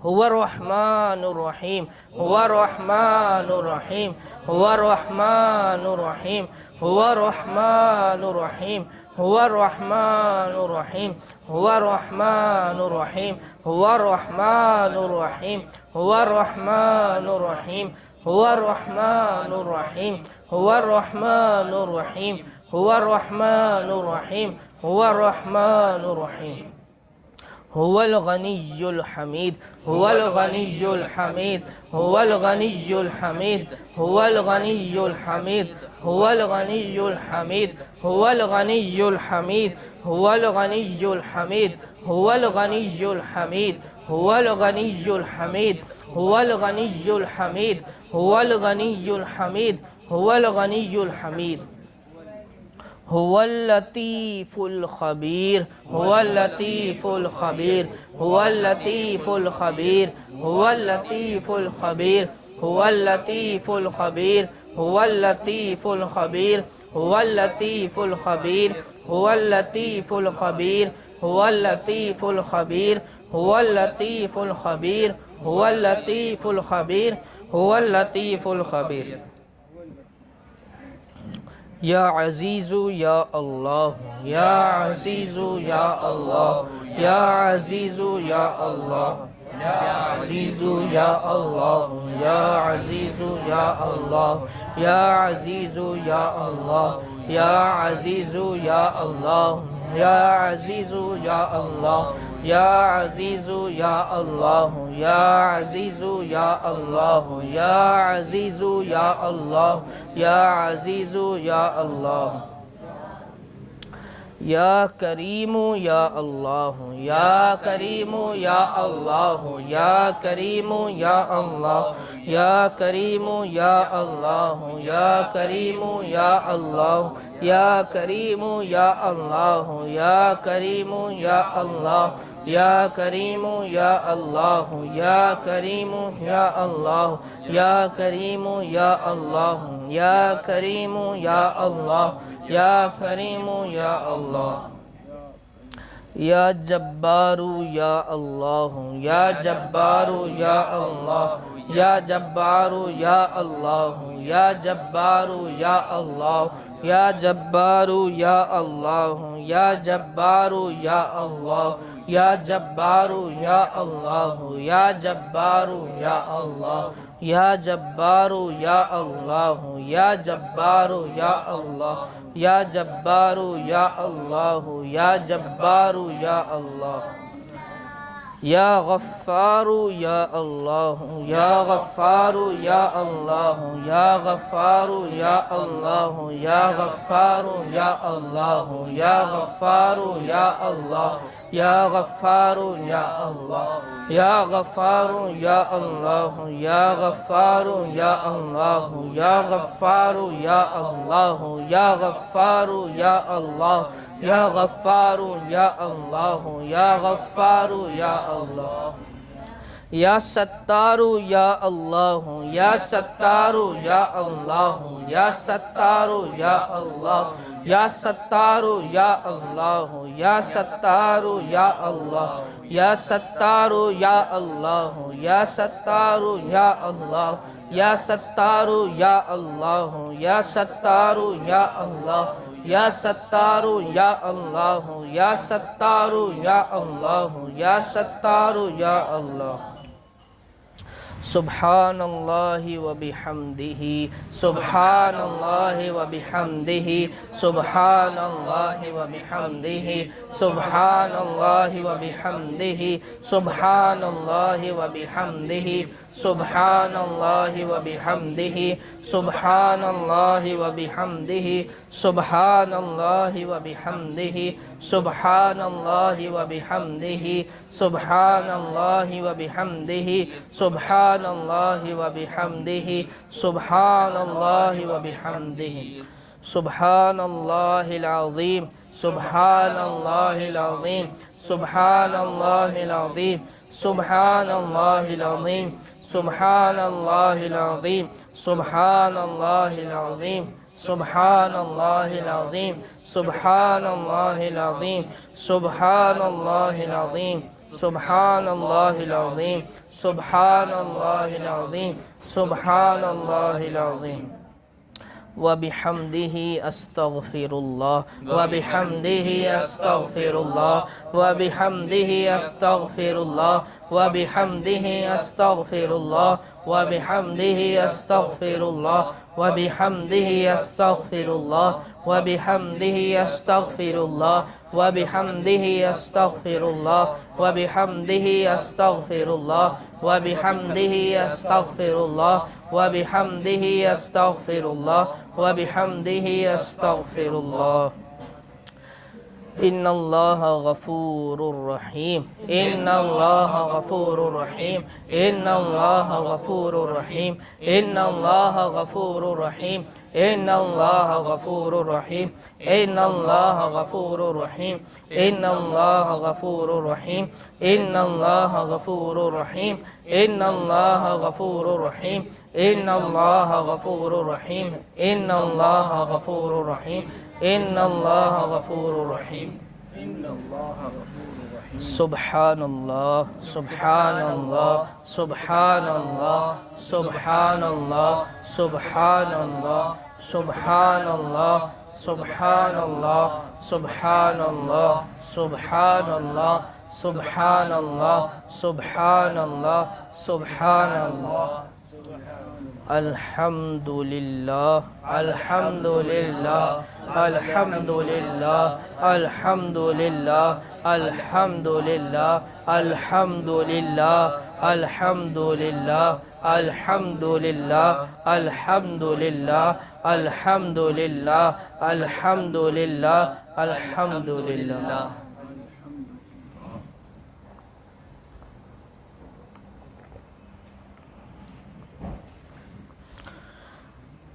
هو الرحمن الرحيم هو الرحمن الرحيم هو الرحمن الرحيم هو الرحمن الرحيم هو الرحمن الرحيم هو الرحمن الرحيم هو الرحمن الرحيم هو الرحمن الرحيم هو الرحمن الرحيم هو الرحمن الرحيم هو الرحمن الرحيم هو الرحمن الرحيم هو الغني الحميد هو الغني الحميد هو الغني الحميد هو الغني الحميد هو الغني الحميد هو الغني الحميد هو الغني الحميد هو الغني الحميد هو الغني الحميد هو الغني الحميد هو الغني الحميد هو الغني الحميد هو اللطيف الخبير هو اللطيف الخبير هو اللطيف الخبير هو اللطيف الخبير هو اللطيف الخبير هو اللطيف الخبير هو اللطيف الخبير هو اللطيف الخبير هو اللطيف الخبير هو اللطيف الخبير هو اللطيف الخبير هو اللطيف الخبير یا عزیز یا اللہ یا عزیز یا اللہ یا عزیز یا اللہ یا عزیز یا اللہ یا عزیز یا اللہ یا عزیز یا اللہ یا عزیز یا اللہ یا عزیز یا اللہ یا عزیز یا اللہ یا عزیز یا اللہ یا عزیز یا اللہ یا عزیز یا اللہ یا کریم یا اللہ یا کریم یا اللہ یا کریم یا اللہ یا کریم یا اللہ یا کریم یا اللہ یا کریم یا اللہ یا کریم یا اللہ یا کریم یا اللہ یا کریم یا اللہ یا کریم یا اللہ یا کریم یا اللہ یا کریم یا اللہ یا جبار یا اللہ یا جبار یا اللہ یا جبار یا اللہ یا جبار یا اللہ یا جبار یا اللہ یا جبار یا اللہ یا جبار یا اللہ یا جبار یا اللہ یا جبار یا اللہ یا جبار یا اللہ یا جبار یا اللہ یا جبار یا اللہ یا غفار یا اللہ یا غفار یا اللہ یا غفار یا اللہ یا غفار یا اللہ یا غفار یا اللہ یا غفار یا اللہ یا غفار یا اللہ یا غفار یا اللہ یا غفار یا اللہ یا غفار یا اللہ یا غفار یا اللہ یا غفار یا اللہ یا ستار یا اللہ یا ستار یا اللہ یا ستار یا اللہ یا ستار یا اللہ یا ستار یا اللہ یا ستار یا اللہ یا ستار یا اللہ یا ستار یا اللہ یا ستار یا اللہ یا ستار یا اللہ یا ستار یا اللہ یا ستار یا اللہ سبحان اللہ و بحمدہ سبحان اللہ و بحمدہ سبحان اللہ و بحمدہ سبحان اللہ و بحمدہ سبحان اللہ و بحمدہ سبحان اللہ و بحمدہ سبحان اللہ و بحمدہ سبحان اللہ و بحمدہ سبحان اللہ و بحمدہ سبحان اللہ و بحمدہ سبحان اللہ و بحمدہ سبحان اللہ و بحمدہ سبحان اللہ العظیم سبحان اللہ العظیم سبحان اللہ العظیم سبحان اللہ العظیم سبحان اللہ العظیم سبحان اللہ العظیم سبحان اللہ العظیم سبحان اللہ العظیم سبحان اللہ العظیم سبحان اللہ العظیم سبحان اللہ العظیم سبحان اللہ العظیم وبحمدہ استغفر اللہ وبحمدہ استغفر اللہ وبحمدہ استغفر اللہ وبحمدہ استغفر اللہ وبحمدہ استغفر اللہ وبحمدہ استغفر اللہ وبحمدہ استغفر اللہ وبحمدہ استغفر اللہ وبحمدہ استغفر اللہ وبحمدہ استغفر اللہ وبحمدہ استغفر اللہ وبحمدہ استغفر اللہ ان اللہ غفور رحیم ان اللہ غفور رحیم ان اللہ غفور رحیم ان اللہ غفور رحیم ان اللہ غفور رحیم ان اللہ غفور رحیم ان اللہ غفور رحیم ان اللہ غفور رحیم ان اللہ غفور رحیم ان اللہ غفور رحیم ان اللہ غفور رحیم ان اللہ غفور رحیم سبحان اللہ سبحان اللہ سبحان اللہ سبحان اللہ سبحان اللہ سبحان اللہ سبحان اللہ سبحان اللہ سبحان اللہ سبحان اللہ سبحان اللہ سبحان اللہ الحمد للہ الحمد للہ الحمد للہ الحمد للہ الحمد للہ الحمد للہ الحمد للہ الحمد للہ الحمد للہ الحمد للہ الحمد للہ الحمد للہ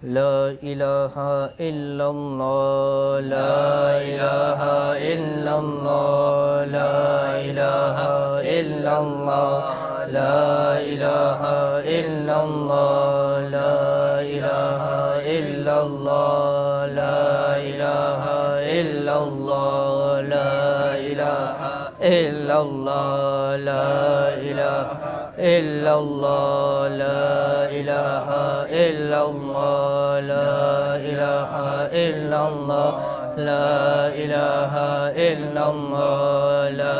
لا الہ الا اللہ لا الہ الا اللہ لا الہ الا اللہ لا الہ الا اللہ لا الہ الا اللہ لا الہ الا اللہ لا الہ الا اللہ لا الہ الا اللہ لا الہ الا اللہ لا الہ الا اللہ لا الہ الا اللہ لا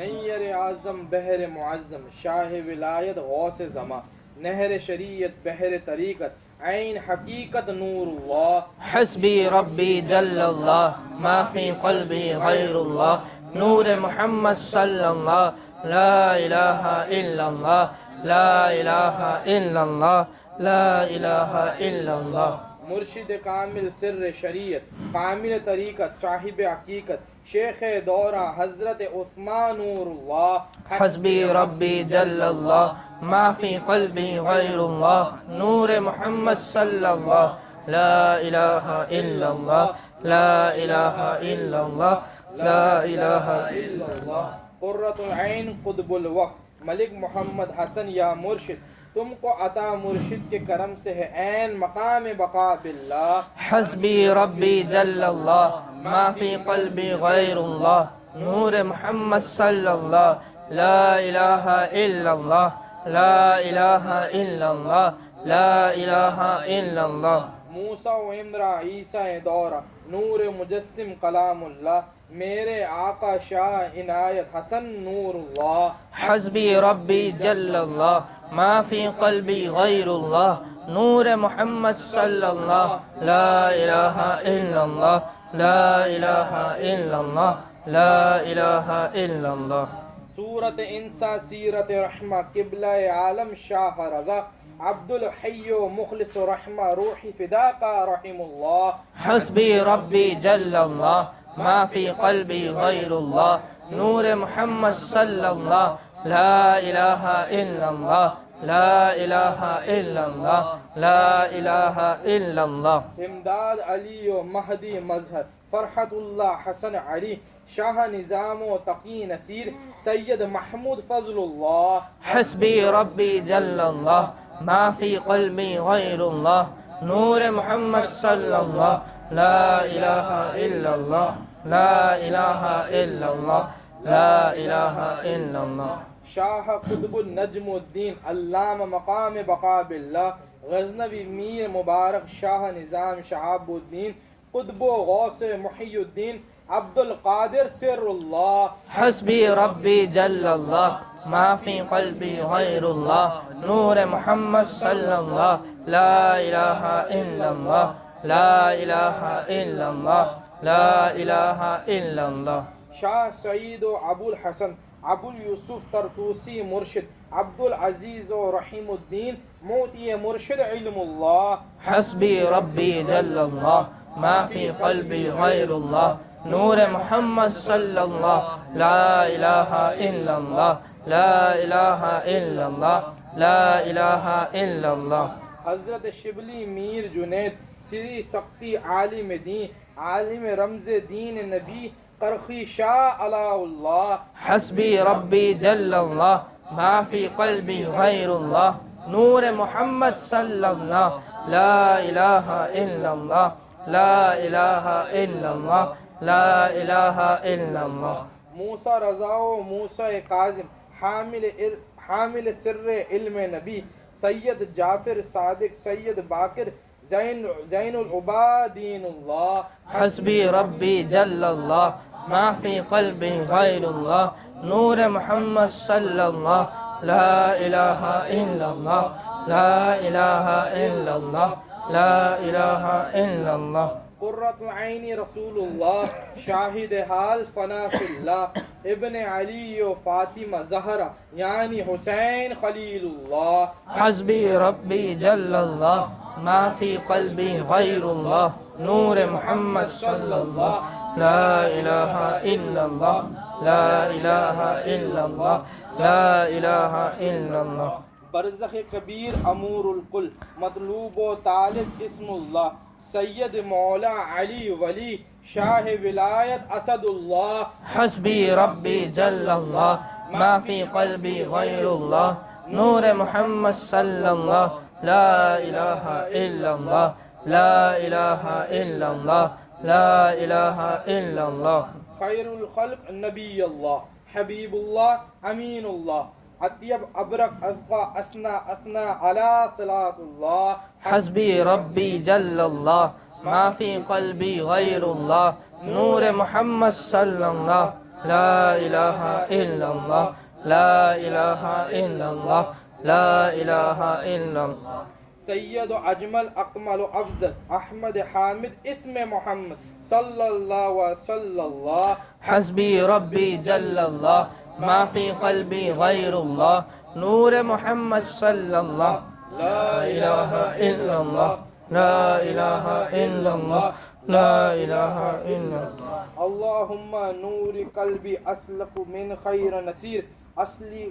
نیر اعظم بحر معظم شاہ ولایت غوث زماں نہر شریعت بحر طریقت عین حقیقت نور اللہ حسبی ربی جل اللہ ما فی قلبی غیر اللہ نور محمد صلی اللہ لا الہ الا اللہ لا الہ الا اللہ لا الہ الا اللہ مرشد کامل سر شریعت کامل طریقت صاحب حقیقت شیخ دورہ حضرت عثمان نور اللہ حسبی ربی جل اللہ ما فی قلبی غیر اللہ نور محمد صلی اللہ لا الہ الا اللہ لا الہ الا اللہ لا الہ الا اللہ قرۃ العین قطب الوقت ملک محمد حسن یا مرشد تم کو عطا مرشد کے کرم سے ہے عین مقام بقا باللہ حسبی ربی جل اللہ ما فی قلبی غیر اللہ نور محمد صلی اللہ لا الہ الا اللہ لا الہ الا اللہ لا الہ الا اللہ موسیٰ و عمرہ عیسیٰ دورہ نور مجسم کلام اللہ میرے آقا شاہ عنایت حسن نور اللہ حسبی ربی جل اللہ ما فی قلبی غیر اللہ نور محمد صلی اللہ لا الہ الا اللہ لا الہ الا اللہ لا الہ الا اللہ صورت انسا سیرت رحمہ قبلہ عالم شاہ رضا عبد الحی و مخلص رحمہ روحی فدا کا رحم اللہ حسبی ربی جل اللہ ما فی قلبی غیر اللہ نور محمد صلی اللہ لا الہ الا اللہ لا الہ الا اللہ لا الہ الا اللہ امداد علی و مہدی مظہر فرحت اللہ حسن علی شاہ نظام و تقی نصیر سید محمود فضل اللہ حسبی ربی جل اللہ ما فی قلبی غیر اللہ نور محمد صلی اللہ لا الہ الا اللہ لا الہ الا اللہ لا الہ الا اللہ شاہ قطب النجم الدین علامہ مقام بقا باللہ غزنوی میر مبارک شاہ نظام شہاب الدین قطب و غوث محی الدین عبد القادر سر اللہ حسبی ربی جل اللہ ما فی قلبی غیر اللہ نور محمد صلی اللہ لا الہ الا اللہ لا الہ الا اللہ لا الہ الا اللہ شاہ سعید و ابو الحسن ابو یوسف ترتوسی مرشد عبد العزیز و رحیم الدین موتی مرشد علم اللہ حسبی ربی جل اللہ ما فی قلبی غیر اللہ نور محمد صلی اللہ لا الہ الا اللہ لا الہ الا اللہ لا الہ الا اللہ حضرت شبلی میر جنید سری سختی عالم دین عالم رمز دین نبی قرخی شاہ علاء اللہ حسبی ربی جل اللہ ما فی قلبی غیر اللہ نور محمد صلی اللہ لا الہ الا اللہ لا الہ الا اللہ لا الہ الا اللہ موسیٰ رضا و موسیٰ کاظم حامل سر علم نبی سید جعفر صادق سید باقر زین العبادین اللہ حسبی ربی جل اللہ ما فی قلبی غیر اللہ نور محمد صلی اللہ لا الہ الا اللہ لا الہ الا اللہ لا الہ الا اللہ قرۃ العین رسول اللہ شاہد حال فنا فی اللہ ابن علی و فاطمہ زہرہ یعنی حسین خلیل اللہ حسبی ربی جل اللہ ما فی قلبی غیر اللہ نور محمد صلی اللہ لا الہ الا اللہ لا الہ الا اللہ لا الہ الا اللہ برزخ کبیر امور الکل مطلوب و طالب اسم اللہ سید مولا علی ولی شاہ ولایت اسد اللہ حسبی ربی جل اللہ ما فی قلبی غیر اللہ نور محمد صلی اللہ لا الہ الا اللہ لا الہ الا اللہ لا الہ الا اللہ خیر الخلق نبی اللہ حبیب اللہ امین اللہ اطیب ابرق ازقا اسنا اثنا علی صلاۃ اللہ حسبی ربی جل اللہ ما فی قلبی غیر اللہ نور محمد صلی اللہ لا الہ الا اللہ لا الہ الا اللہ لا الہ الا اللہ سید اجمل اکمل افضل احمد حامد اسم محمد صلی اللہ وصلی اللہ حسبی ربی جل اللہ ما فی قلبی غیر اللہ نور محمد صلی اللہ لا الہ الا اللہ لا الہ الا اللہ لا الہ الا اللہ اللہم نور قلبی اسلق من خیر نصیر اصلی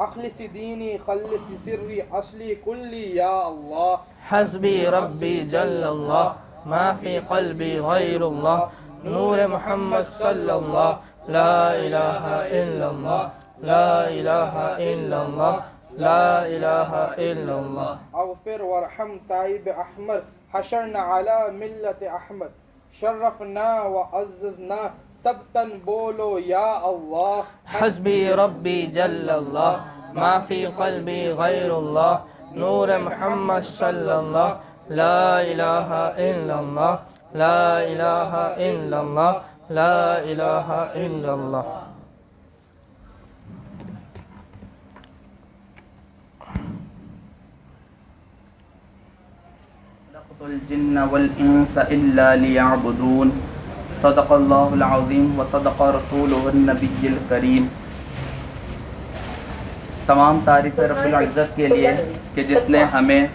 اخلص دینی خلص سری اصلی کلی یا اللہ حسبی ربی جل اللہ ما فی قلبی غیر اللہ نور محمد صلی اللہ لا الہ الا اللہ لا الہ الا اللہ لا الہ الا اللہ اغفر وارحم طائب احمد حشرنا علی ملت احمد شرفنا وعززنا سبتن بولو یا اللہ حسبی ربی جل اللہ ما فی قلبی غیر اللہ نور محمد صلی اللہ لا الہ الا اللہ لا الہ الا اللہ لا الہ الا اللہ خلقت الجن والانس الا لیعبدون صدق اللہ العظیم وصدق رسولہ النبی الکریم۔ تمام تعریف رب العزت کے لیے کہ جس نے ہمیں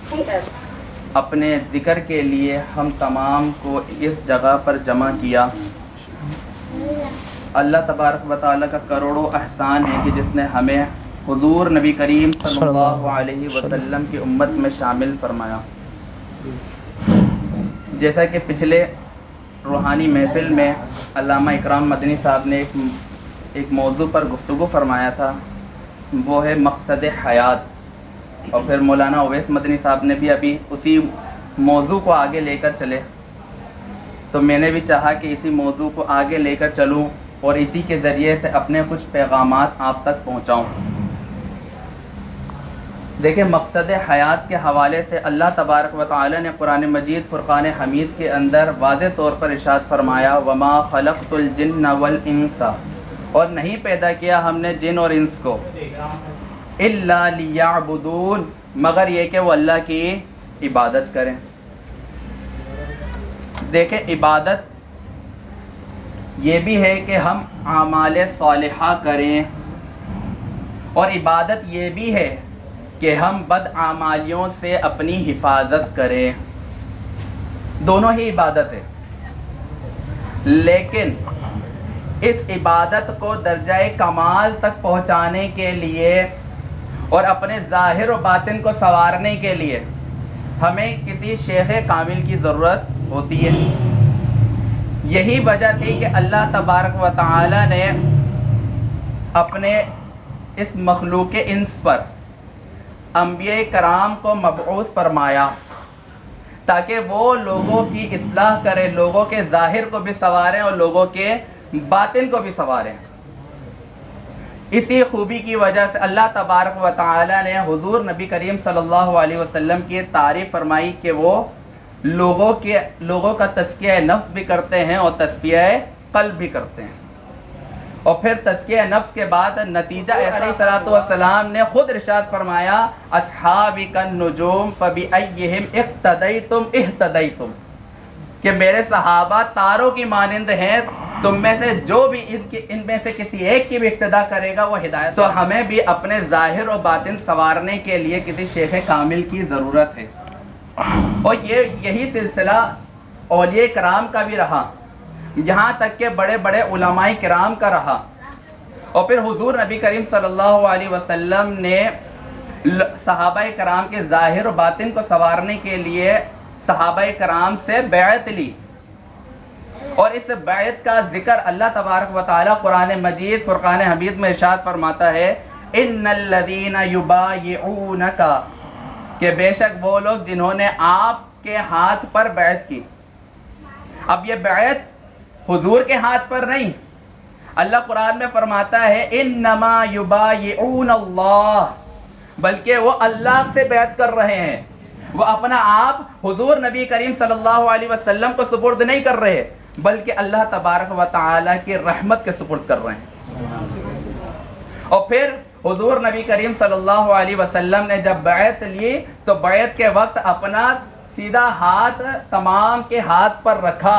اپنے ذکر کے لیے ہم تمام کو اس جگہ پر جمع کیا۔ اللہ تبارک و تعالیٰ کا کروڑوں احسان ہے کہ جس نے ہمیں حضور نبی کریم صلی اللہ علیہ وسلم کی امت میں شامل فرمایا۔ جیسا کہ پچھلے روحانی محفل میں علامہ اکرام مدنی صاحب نے ایک موضوع پر گفتگو فرمایا تھا، وہ ہے مقصد حیات، اور پھر مولانا اویس مدنی صاحب نے بھی ابھی اسی موضوع کو آگے لے کر چلے، تو میں نے بھی چاہا کہ اسی موضوع کو آگے لے کر چلوں اور اسی کے ذریعے سے اپنے کچھ پیغامات آپ تک پہنچاؤں۔ دیکھیں، مقصد حیات کے حوالے سے اللہ تبارک و تعالی نے قرآن مجید فرقان حمید کے اندر واضح طور پر ارشاد فرمایا وَمَا خَلَقْتُ الْجِنَّ وَالْإِنسَ، اور نہیں پیدا کیا ہم نے جن اور انس کو إِلَّا لِيَعْبُدُونَ، مگر یہ کہ وہ اللہ کی عبادت کریں۔ دیکھیں، عبادت یہ بھی ہے کہ ہم اعمال صالحہ کریں، اور عبادت یہ بھی ہے کہ ہم بدعمالیوں سے اپنی حفاظت کریں، دونوں ہی عبادت ہے۔ لیکن اس عبادت کو درجہ کمال تک پہنچانے کے لیے اور اپنے ظاہر و باطن کو سنوارنے کے لیے ہمیں کسی شیخ کامل کی ضرورت ہوتی ہے۔ یہی وجہ تھی کہ اللہ تبارک و تعالی نے اپنے اس مخلوق انس پر انبیاء کرام کو مبعوث فرمایا تاکہ وہ لوگوں کی اصلاح کریں، لوگوں کے ظاہر کو بھی سنواریں اور لوگوں کے باطن کو بھی سنواریں۔ اسی خوبی کی وجہ سے اللہ تبارک و تعالی نے حضور نبی کریم صلی اللہ علیہ وسلم کی تعریف فرمائی کہ وہ لوگوں کا تزکیہ نفس بھی کرتے ہیں اور تزکیہ قلب بھی کرتے ہیں۔ اور پھر تزکیہ نفس کے بعد نتیجہ علیہ الصلوۃ والسلام نے خود ارشاد فرمایا اصحابی کالنجوم فبأیہم اقتدیتم اہتدیتم، کہ میرے صحابہ تاروں کی مانند ہیں، تم میں سے جو بھی ان میں سے کسی ایک کی بھی اقتدا کرے گا وہ ہدایت۔ تو ہمیں بھی اپنے ظاہر و باطن سنوارنے کے لیے کسی شیخ کامل کی ضرورت ہے، اور یہی سلسلہ اولیاء کرام کا بھی رہا، یہاں تک کہ بڑے بڑے علماء کرام کا رہا، اور پھر حضور نبی کریم صلی اللہ علیہ وسلم نے صحابہ کرام کے ظاہر و باطن کو سنوارنے کے لیے صحابہ کرام سے بیعت لی، اور اس بیعت کا ذکر اللہ تبارک و تعالی قرآن مجید فرقان حمید میں ارشاد فرماتا ہے ان الذین یبایعونک، کہ بے شک وہ لوگ جنہوں نے آپ کے ہاتھ پر بیعت کی۔ اب یہ بیعت حضور کے ہاتھ پر نہیں، اللہ قرآن میں فرماتا ہے انما یبایعون اللہ، بلکہ وہ اللہ سے بیعت کر رہے ہیں، وہ اپنا آپ حضور نبی کریم صلی اللہ علیہ وسلم کو سپرد نہیں کر رہے، بلکہ اللہ تبارک و تعالیٰ کی رحمت کے سپرد کر رہے ہیں۔ اور پھر حضور نبی کریم صلی اللہ علیہ وسلم نے جب بیعت لی تو بیعت کے وقت اپنا سیدھا ہاتھ تمام کے ہاتھ پر رکھا۔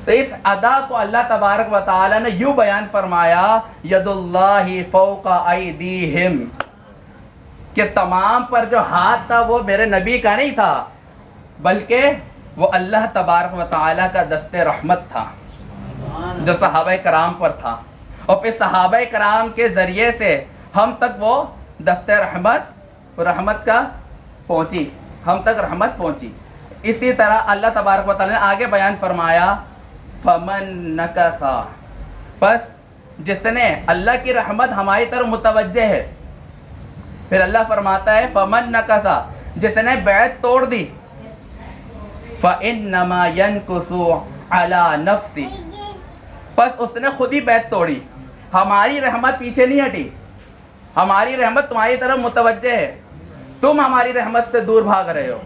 تو اس ادا کو اللہ تبارک و تعالیٰ نے یوں بیان فرمایا، ید اللہ فوق ایدیہم، کہ تمام پر جو ہاتھ تھا وہ میرے نبی کا نہیں تھا، بلکہ وہ اللہ تبارک و تعالیٰ کا دست رحمت تھا جو صحابہ کرام پر تھا، اور پھر صحابہ کرام کے ذریعے سے ہم تک وہ دست رحمت کا پہنچی، ہم تک رحمت پہنچی۔ اسی طرح اللہ تبارک و تعالیٰ نے آگے بیان فرمایا، فمن نکثا، بس جس نے، اللہ کی رحمت ہماری طرف متوجہ ہے، پھر اللہ فرماتا ہے فمن نکثا، جس نے بیعت توڑ دی، فإنما ينكث على نفسه، بس اس نے خود ہی بیعت توڑی، ہماری رحمت پیچھے نہیں ہٹی، ہماری رحمت تمہاری طرف متوجہ ہے، تم ہماری رحمت سے دور بھاگ رہے ہو۔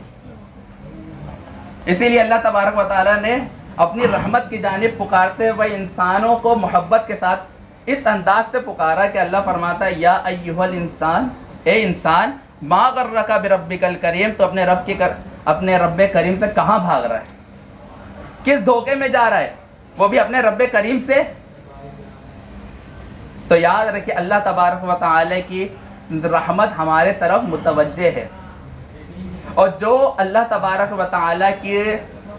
اسی لیے اللہ تبارک و تعالیٰ نے اپنی رحمت کی جانب پکارتے ہوئے انسانوں کو محبت کے ساتھ اس انداز سے پکارا کہ اللہ فرماتا ہے، یا ایھا الانسان، اے انسان، ما غرک بربک الکریم، تو اپنے رب کریم سے کہاں بھاگ رہا ہے، کس دھوکے میں جا رہا ہے، وہ بھی اپنے رب کریم سے۔ تو یاد رکھیں اللہ تبارک و تعالی کی رحمت ہمارے طرف متوجہ ہے، اور جو اللہ تبارک و تعالی کی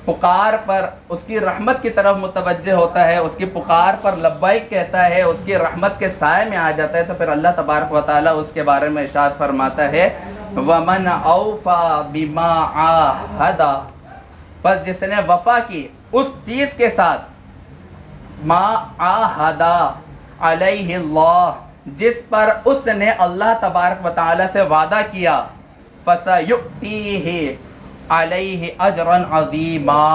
پکار پر اس کی رحمت کی طرف متوجہ ہوتا ہے، اس کی پکار پر لبیک کہتا ہے، اس کی رحمت کے سائے میں آ جاتا ہے، تو پھر اللہ تبارک و تعالی اس کے بارے میں ارشاد فرماتا ہے، وَمَنْ أَوْفَى بِمَا عَاهَدَ، بس جس نے وفا کی اس چیز کے ساتھ، ما عاہد علیہ اللہ، جس پر اس نے اللہ تبارک و تعالی سے وعدہ کیا، فَسَيُؤْتِيهِ علیہ اجرا عظیما،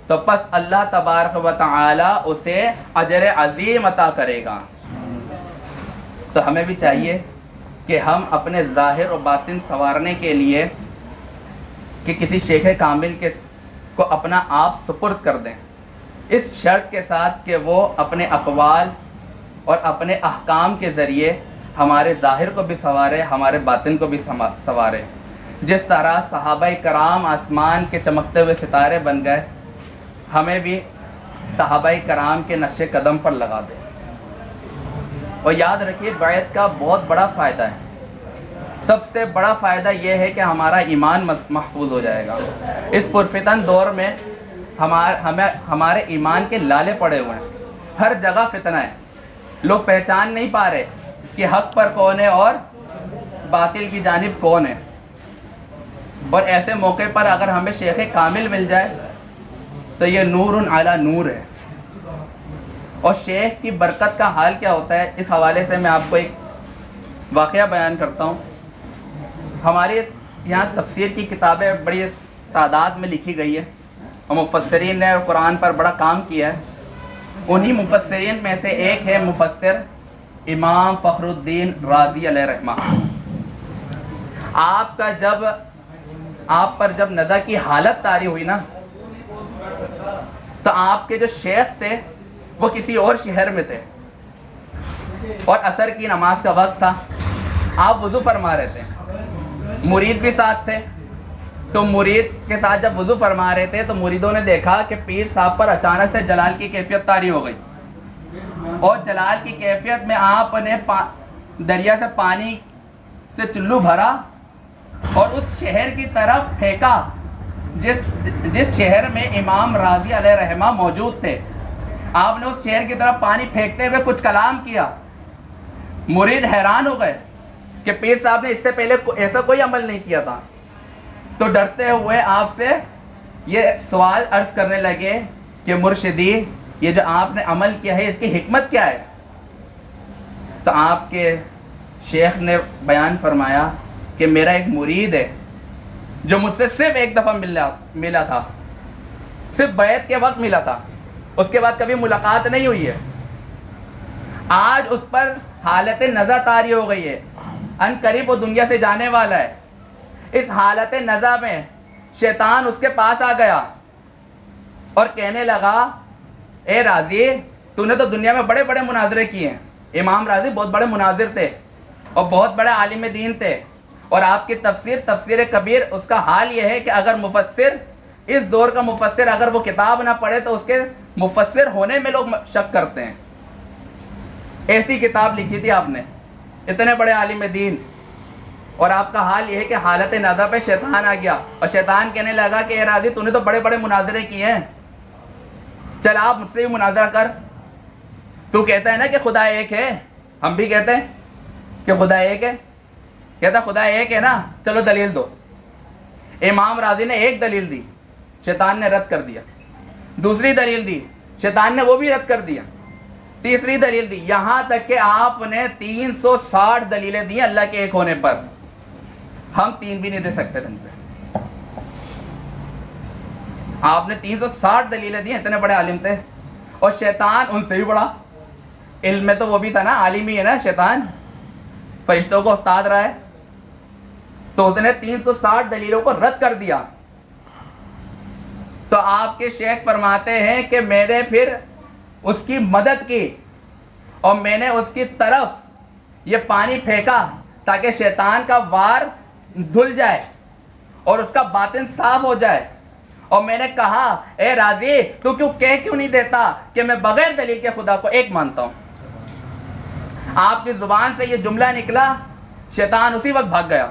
تو پس اللہ تبارک و تعالی اسے اجر عظیم عطا کرے گا۔ تو ہمیں بھی چاہیے کہ ہم اپنے ظاہر و باطن سنوارنے کے لیے کہ کسی شیخ کامل کو اپنا آپ سپرد کر دیں، اس شرط کے ساتھ کہ وہ اپنے اقوال اور اپنے احکام کے ذریعے ہمارے ظاہر کو بھی سنوارے، ہمارے باطن کو بھی سنوارے۔ جس طرح صحابہ کرام آسمان کے چمکتے ہوئے ستارے بن گئے، ہمیں بھی صحابہ کرام کے نقش قدم پر لگا دیں۔ اور یاد رکھیے بیعت کا بہت بڑا فائدہ ہے، سب سے بڑا فائدہ یہ ہے کہ ہمارا ایمان محفوظ ہو جائے گا۔ اس پرفتن دور میں ہمارے ایمان کے لالے پڑے ہوئے ہیں، ہر جگہ فتنہ ہے، لوگ پہچان نہیں پا رہے کہ حق پر کون ہے اور باطل کی جانب کون ہے۔ اور ایسے موقع پر اگر ہمیں شیخ کامل مل جائے تو یہ نور علی نور ہے۔ اور شیخ کی برکت کا حال کیا ہوتا ہے، اس حوالے سے میں آپ کو ایک واقعہ بیان کرتا ہوں۔ ہمارے یہاں تفسیر کی کتابیں بڑی تعداد میں لکھی گئی ہے، اور مفسرین نے قرآن پر بڑا کام کیا ہے۔ انہی مفسرین میں سے ایک ہے مفسر امام فخر الدین رازی علیہ رحمہ۔ آپ پر جب نزع کی حالت طاری ہوئی نا، تو آپ کے جو شیخ تھے وہ کسی اور شہر میں تھے، اور عصر کی نماز کا وقت تھا، آپ وضو فرما رہے تھے، مرید بھی ساتھ تھے۔ تو مرید کے ساتھ جب وضو فرما رہے تھے تو مریدوں نے دیکھا کہ پیر صاحب پر اچانک سے جلال کی کیفیت طاری ہو گئی، اور جلال کی کیفیت میں آپ نے دریا سے پانی سے چلو بھرا اور اس شہر کی طرف پھینکا جس شہر میں امام راضی علیہ رحمہ موجود تھے۔ آپ نے اس شہر کی طرف پانی پھینکتے ہوئے کچھ کلام کیا، مرید حیران ہو گئے کہ پیر صاحب نے اس سے پہلے ایسا کوئی عمل نہیں کیا تھا۔ تو ڈرتے ہوئے آپ سے یہ سوال عرض کرنے لگے کہ مرشدی، یہ جو آپ نے عمل کیا ہے اس کی حکمت کیا ہے؟ تو آپ کے شیخ نے بیان فرمایا کہ میرا ایک مرید ہے جو مجھ سے صرف ایک دفعہ ملا تھا، صرف بیعت کے وقت ملا تھا، اس کے بعد کبھی ملاقات نہیں ہوئی ہے۔ آج اس پر حالت نزع طاری ہو گئی ہے، ان قریب وہ دنیا سے جانے والا ہے۔ اس حالت نزع میں شیطان اس کے پاس آ گیا اور کہنے لگا اے راضی تو نے تو دنیا میں بڑے بڑے مناظرے کیے ہیں. امام راضی بہت بڑے مناظر تھے اور بہت بڑے عالم دین تھے, اور آپ کی تفسیر کبیر, اس کا حال یہ ہے کہ اگر مفسر, اس دور کا مفسر اگر وہ کتاب نہ پڑھے تو اس کے مفسر ہونے میں لوگ شک کرتے ہیں. ایسی کتاب لکھی تھی آپ نے, اتنے بڑے عالم دین, اور آپ کا حال یہ ہے کہ حالت نزع پہ شیطان آ گیا اور شیطان کہنے لگا کہ اے راضی تو نے تو بڑے بڑے مناظرے کیے ہیں, چل آپ مجھ سے بھی مناظرہ کر. تو کہتا ہے نا کہ خدا ایک ہے, ہم بھی کہتے ہیں کہ خدا ایک ہے, کہتا خدا ایک ہے نا, چلو دلیل دو. امام راضی نے ایک دلیل دی, شیطان نے رد کر دیا. دوسری دلیل دی, شیطان نے وہ بھی رد کر دیا. تیسری دلیل دی, یہاں تک کہ آپ نے 360 دلیلیں دی اللہ کے ایک ہونے پر. ہم 3 بھی نہیں دے سکتے ڈھنگ سے. آپ نے 360 دلیلیں دی, اتنے بڑے عالم تھے. اور شیطان ان سے بھی بڑا, علم میں تو وہ بھی تھا نا, عالم ہی ہے نا شیطان, فرشتوں کو استاد رہا ہے. تو اس نے 360 دلیلوں کو رد کر دیا. تو آپ کے شیخ فرماتے ہیں کہ میں نے پھر اس کی مدد کی اور میں نے اس کی طرف یہ پانی پھینکا تاکہ شیطان کا وار دھل جائے اور اس کا باطن صاف ہو جائے. اور میں نے کہا اے راضی تو کیوں نہیں دیتا کہ میں بغیر دلیل کے خدا کو ایک مانتا ہوں. آپ کی زبان سے یہ جملہ نکلا, شیطان اسی وقت بھاگ گیا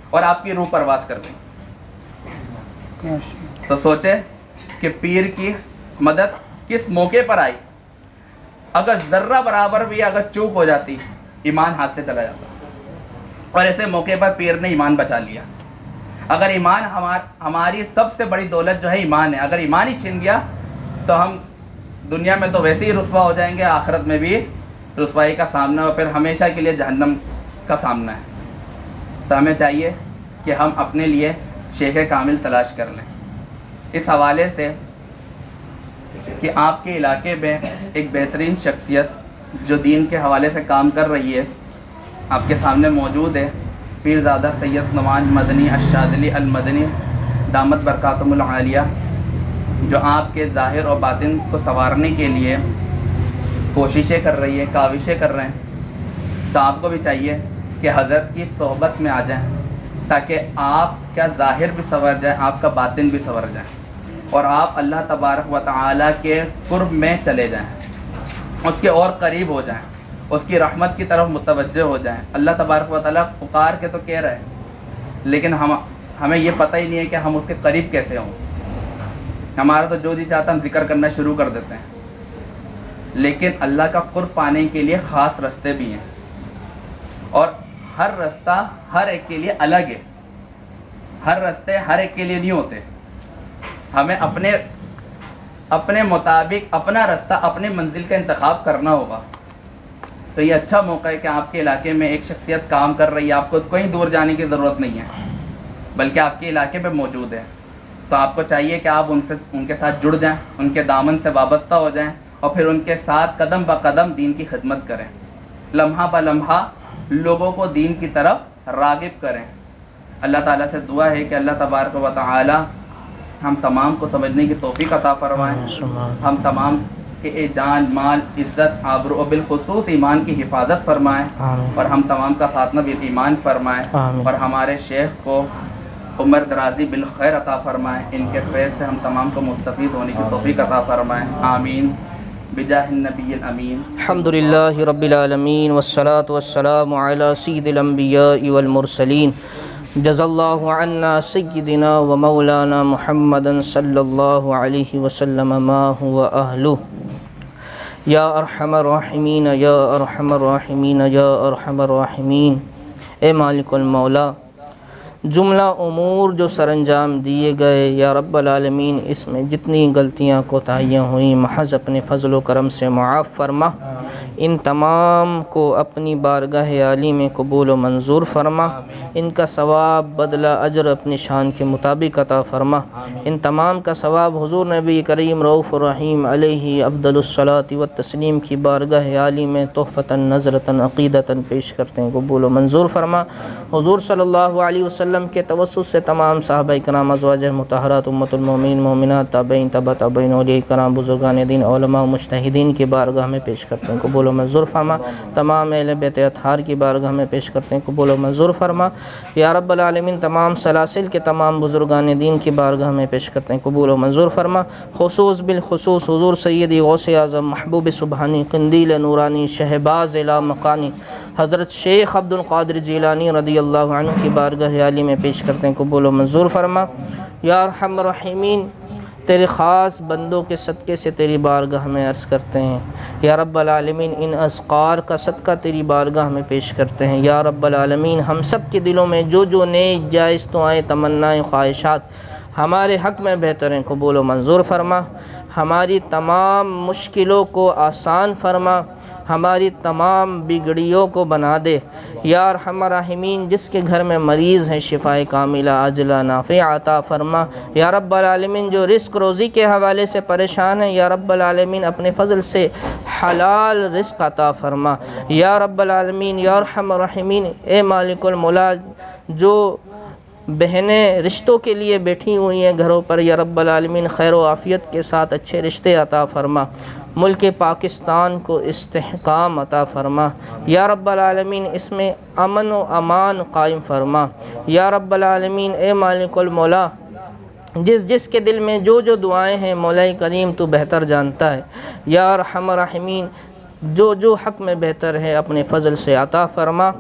اور آپ کی روح پرواز کر گئی. تو سوچے کہ پیر کی مدد کس موقع پر آئی. اگر ذرہ برابر بھی اگر چوک ہو جاتی ایمان ہاتھ سے چلا جاتا, اور ایسے موقع پر پیر نے ایمان بچا لیا. اگر ایمان ہماری سب سے بڑی دولت جو ہے ایمان ہے, اگر ایمان ہی چھن گیا تو ہم دنیا میں تو ویسے ہی رسوا ہو جائیں گے, آخرت میں بھی رسوائی کا سامنا, اور پھر ہمیشہ کے لیے جہنم کا سامنا ہے. تو ہمیں چاہیے کہ ہم اپنے لیے شیخ کامل تلاش کر لیں. اس حوالے سے کہ آپ کے علاقے میں ایک بہترین شخصیت جو دین کے حوالے سے کام کر رہی ہے آپ کے سامنے موجود ہے, پیرزادہ سید نعمان مدنی الشاذلی المدنی دامت برکاتہم العالیہ, جو آپ کے ظاہر اور باطن کو سنوارنے کے لیے کوششیں کر رہی ہے, کاوشیں کر رہے ہیں. تو آپ کو بھی چاہیے کہ حضرت کی صحبت میں آ جائیں تاکہ آپ کا ظاہر بھی سنور جائے, آپ کا باطن بھی سنور جائے, اور آپ اللہ تبارک و تعالیٰ کے قرب میں چلے جائیں, اس کے اور قریب ہو جائیں, اس کی رحمت کی طرف متوجہ ہو جائیں. اللہ تبارک و تعالیٰ پکار کے تو کہہ رہے ہیں, لیکن ہمیں یہ پتہ ہی نہیں ہے کہ ہم اس کے قریب کیسے ہوں. ہمارا تو جو جی چاہتا ہم ذکر کرنا شروع کر دیتے ہیں, لیکن اللہ کا قرب پانے کے لیے خاص رستے بھی ہیں, اور ہر رستہ ہر ایک کے لیے الگ ہے. ہر رستے ہر ایک کے لیے نہیں ہوتے. ہمیں اپنے مطابق اپنا رستہ, اپنی منزل کا انتخاب کرنا ہوگا. تو یہ اچھا موقع ہے کہ آپ کے علاقے میں ایک شخصیت کام کر رہی ہے, آپ کو کہیں دور جانے کی ضرورت نہیں ہے, بلکہ آپ کے علاقے پہ موجود ہے. تو آپ کو چاہیے کہ آپ ان کے ساتھ جڑ جائیں, ان کے دامن سے وابستہ ہو جائیں, اور پھر ان کے ساتھ قدم بہ قدم دین کی خدمت کریں, لمحہ بہ لمحہ لوگوں کو دین کی طرف راغب کریں. اللہ تعالیٰ سے دعا ہے کہ اللہ تبارک و تعالیٰ ہم تمام کو سمجھنے کی توفیق عطا فرمائیں, ہم تمام کے جان مال عزت آبرو و بالخصوص ایمان کی حفاظت فرمائیں, اور ہم تمام کا خاتمہ بالایمان فرمائیں, اور ہمارے شیخ کو عمر درازی بالخیر عطا فرمائیں. ان کے فیض سے ہم تمام کو مستفیض ہونے کی توفیق عطا فرمائیں. آمین بجاہ النبی الامین. الحمدللہ رب العالمین والصلاة والسلام علی سید الانبیاء والمرسلین. جزا اللہ عنا سیدنا و مولانا محمد صلی اللہ علیہ وسلم ما هو اہلہ. یا ارحم الراحمین یا ارحم الراحمین یا ارحم الراحمین. اے مالک المولا, جملہ امور جو سر انجام دیے گئے یا رب العالمین, اس میں جتنی غلطیاں کوتاہیاں ہوئیں محض اپنے فضل و کرم سے معاف فرما. ان تمام کو اپنی بارگاہ عالی میں قبول و منظور فرما، ان کا ثواب بدلہ اجر اپنی شان کے مطابق عطا فرما، ان تمام کا ثواب حضور نبی کریم رؤوف الرحیم علیہ افضل الصلاۃ والتسلیم کی بارگاہ عالی میں تحفتاً نظرتاً عقیدتاً پیش کرتے ہیں، قبول و منظور فرما۔ حضور صلی اللہ علیہ وسلم کے توسط سے تمام صحابہ کرام، ازواج مطہرات، امت المومنین مومنات، تابعین، تبع تابعین، اولیاء کرام، بزرگان دین، علماء و مجتہدین کی بارگاہ میں پیش کرتے ہیں، قبول و منظور فرما۔ تمام اہل بیت اطہار کی بارگاہ میں پیش کرتے ہیں، قبول و منظور فرما۔ یا رب العالمین تمام سلاسل کے تمام بزرگان دین کی بارگاہ میں پیش کرتے ہیں، قبول و منظور فرما۔ خصوص بالخصوص حضور سیدی غوث اعظم محبوب سبحانی قندیل نورانی شہباز لامکانی حضرت شیخ عبد القادر جیلانی رضی اللہ عنہ کی بارگاہ عالی میں پیش کرتے ہیں، قبول و منظور فرما۔ یا ارحم الراحمین تیرے خاص بندوں کے صدقے سے تیری بارگاہ میں عرض کرتے ہیں، یا رب العالمین ان اذکار کا صدقہ تیری بارگاہ میں پیش کرتے ہیں۔ یا رب العالمین ہم سب کے دلوں میں جو جو نیک جائز دعائیں، تمنائیں، خواہشات ہمارے حق میں بہتر ہیں، قبول و منظور فرما۔ ہماری تمام مشکلوں کو آسان فرما، ہماری تمام بگڑیوں کو بنا دے۔ یا ارحم الراحمین جس کے گھر میں مریض ہیں شفائے کاملہ عاجلہ نافع عطا فرما۔ یا رب العالمین جو رزق روزی کے حوالے سے پریشان ہیں، یا رب العالمین اپنے فضل سے حلال رزق عطا فرما۔ یا رب العالمین یا ارحم الراحمین اے مالک المولا جو بہنیں رشتوں کے لیے بیٹھی ہوئی ہیں گھروں پر، یا رب العالمین خیر و عافیت کے ساتھ اچھے رشتے عطا فرما۔ ملک پاکستان کو استحکام عطا فرما۔ یا رب العالمین اس میں امن و امان قائم فرما۔ یا رب العالمین اے مالک المولا جس کے دل میں جو جو دعائیں ہیں مولا کریم تو بہتر جانتا ہے۔ یا ارحم الراحمین جو حق میں بہتر ہے اپنے فضل سے عطا فرما۔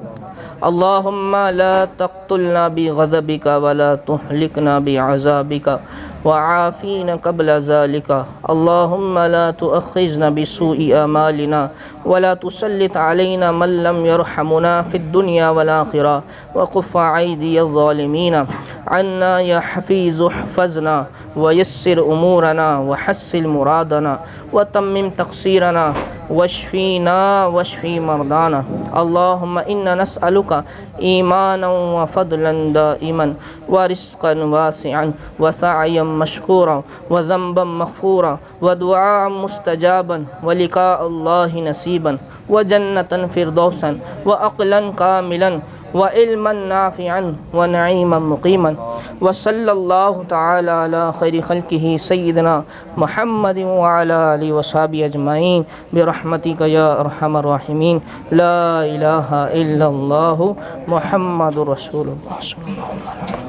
اللہم لا تقتلنا بغضبک ولا تہلکنا بعذابک وعافینا قبل ذلك اللہم لا تؤخذنا بسوء اعمالنا ولا تسلط علينا من لم يرحمنا في الدنيا والآخرة وكف أيدي الظالمين عنا يا حفيظ احفظنا ويسر أمورنا وحسن مرادنا وتمم تقصيرنا واشفينا واشفي مرضانا اللهم إنا نسألك إيمانا وفضلا دائما ورزقا واسعا وسعيا مشكورا وذنبا مغفورا ودعاء مستجابا ولقاء الله نصيبا وجنة فردوسا وعقلا كاملا وعلما نافعا ونعيما مقيما وصلى الله تعالى على خير خلقه سيدنا محمد وعلى آله وصحبه أجمعين برحمتك يا أرحم الراحمين لا إله إلا الله محمد رسول الله صلى الله عليه وسلم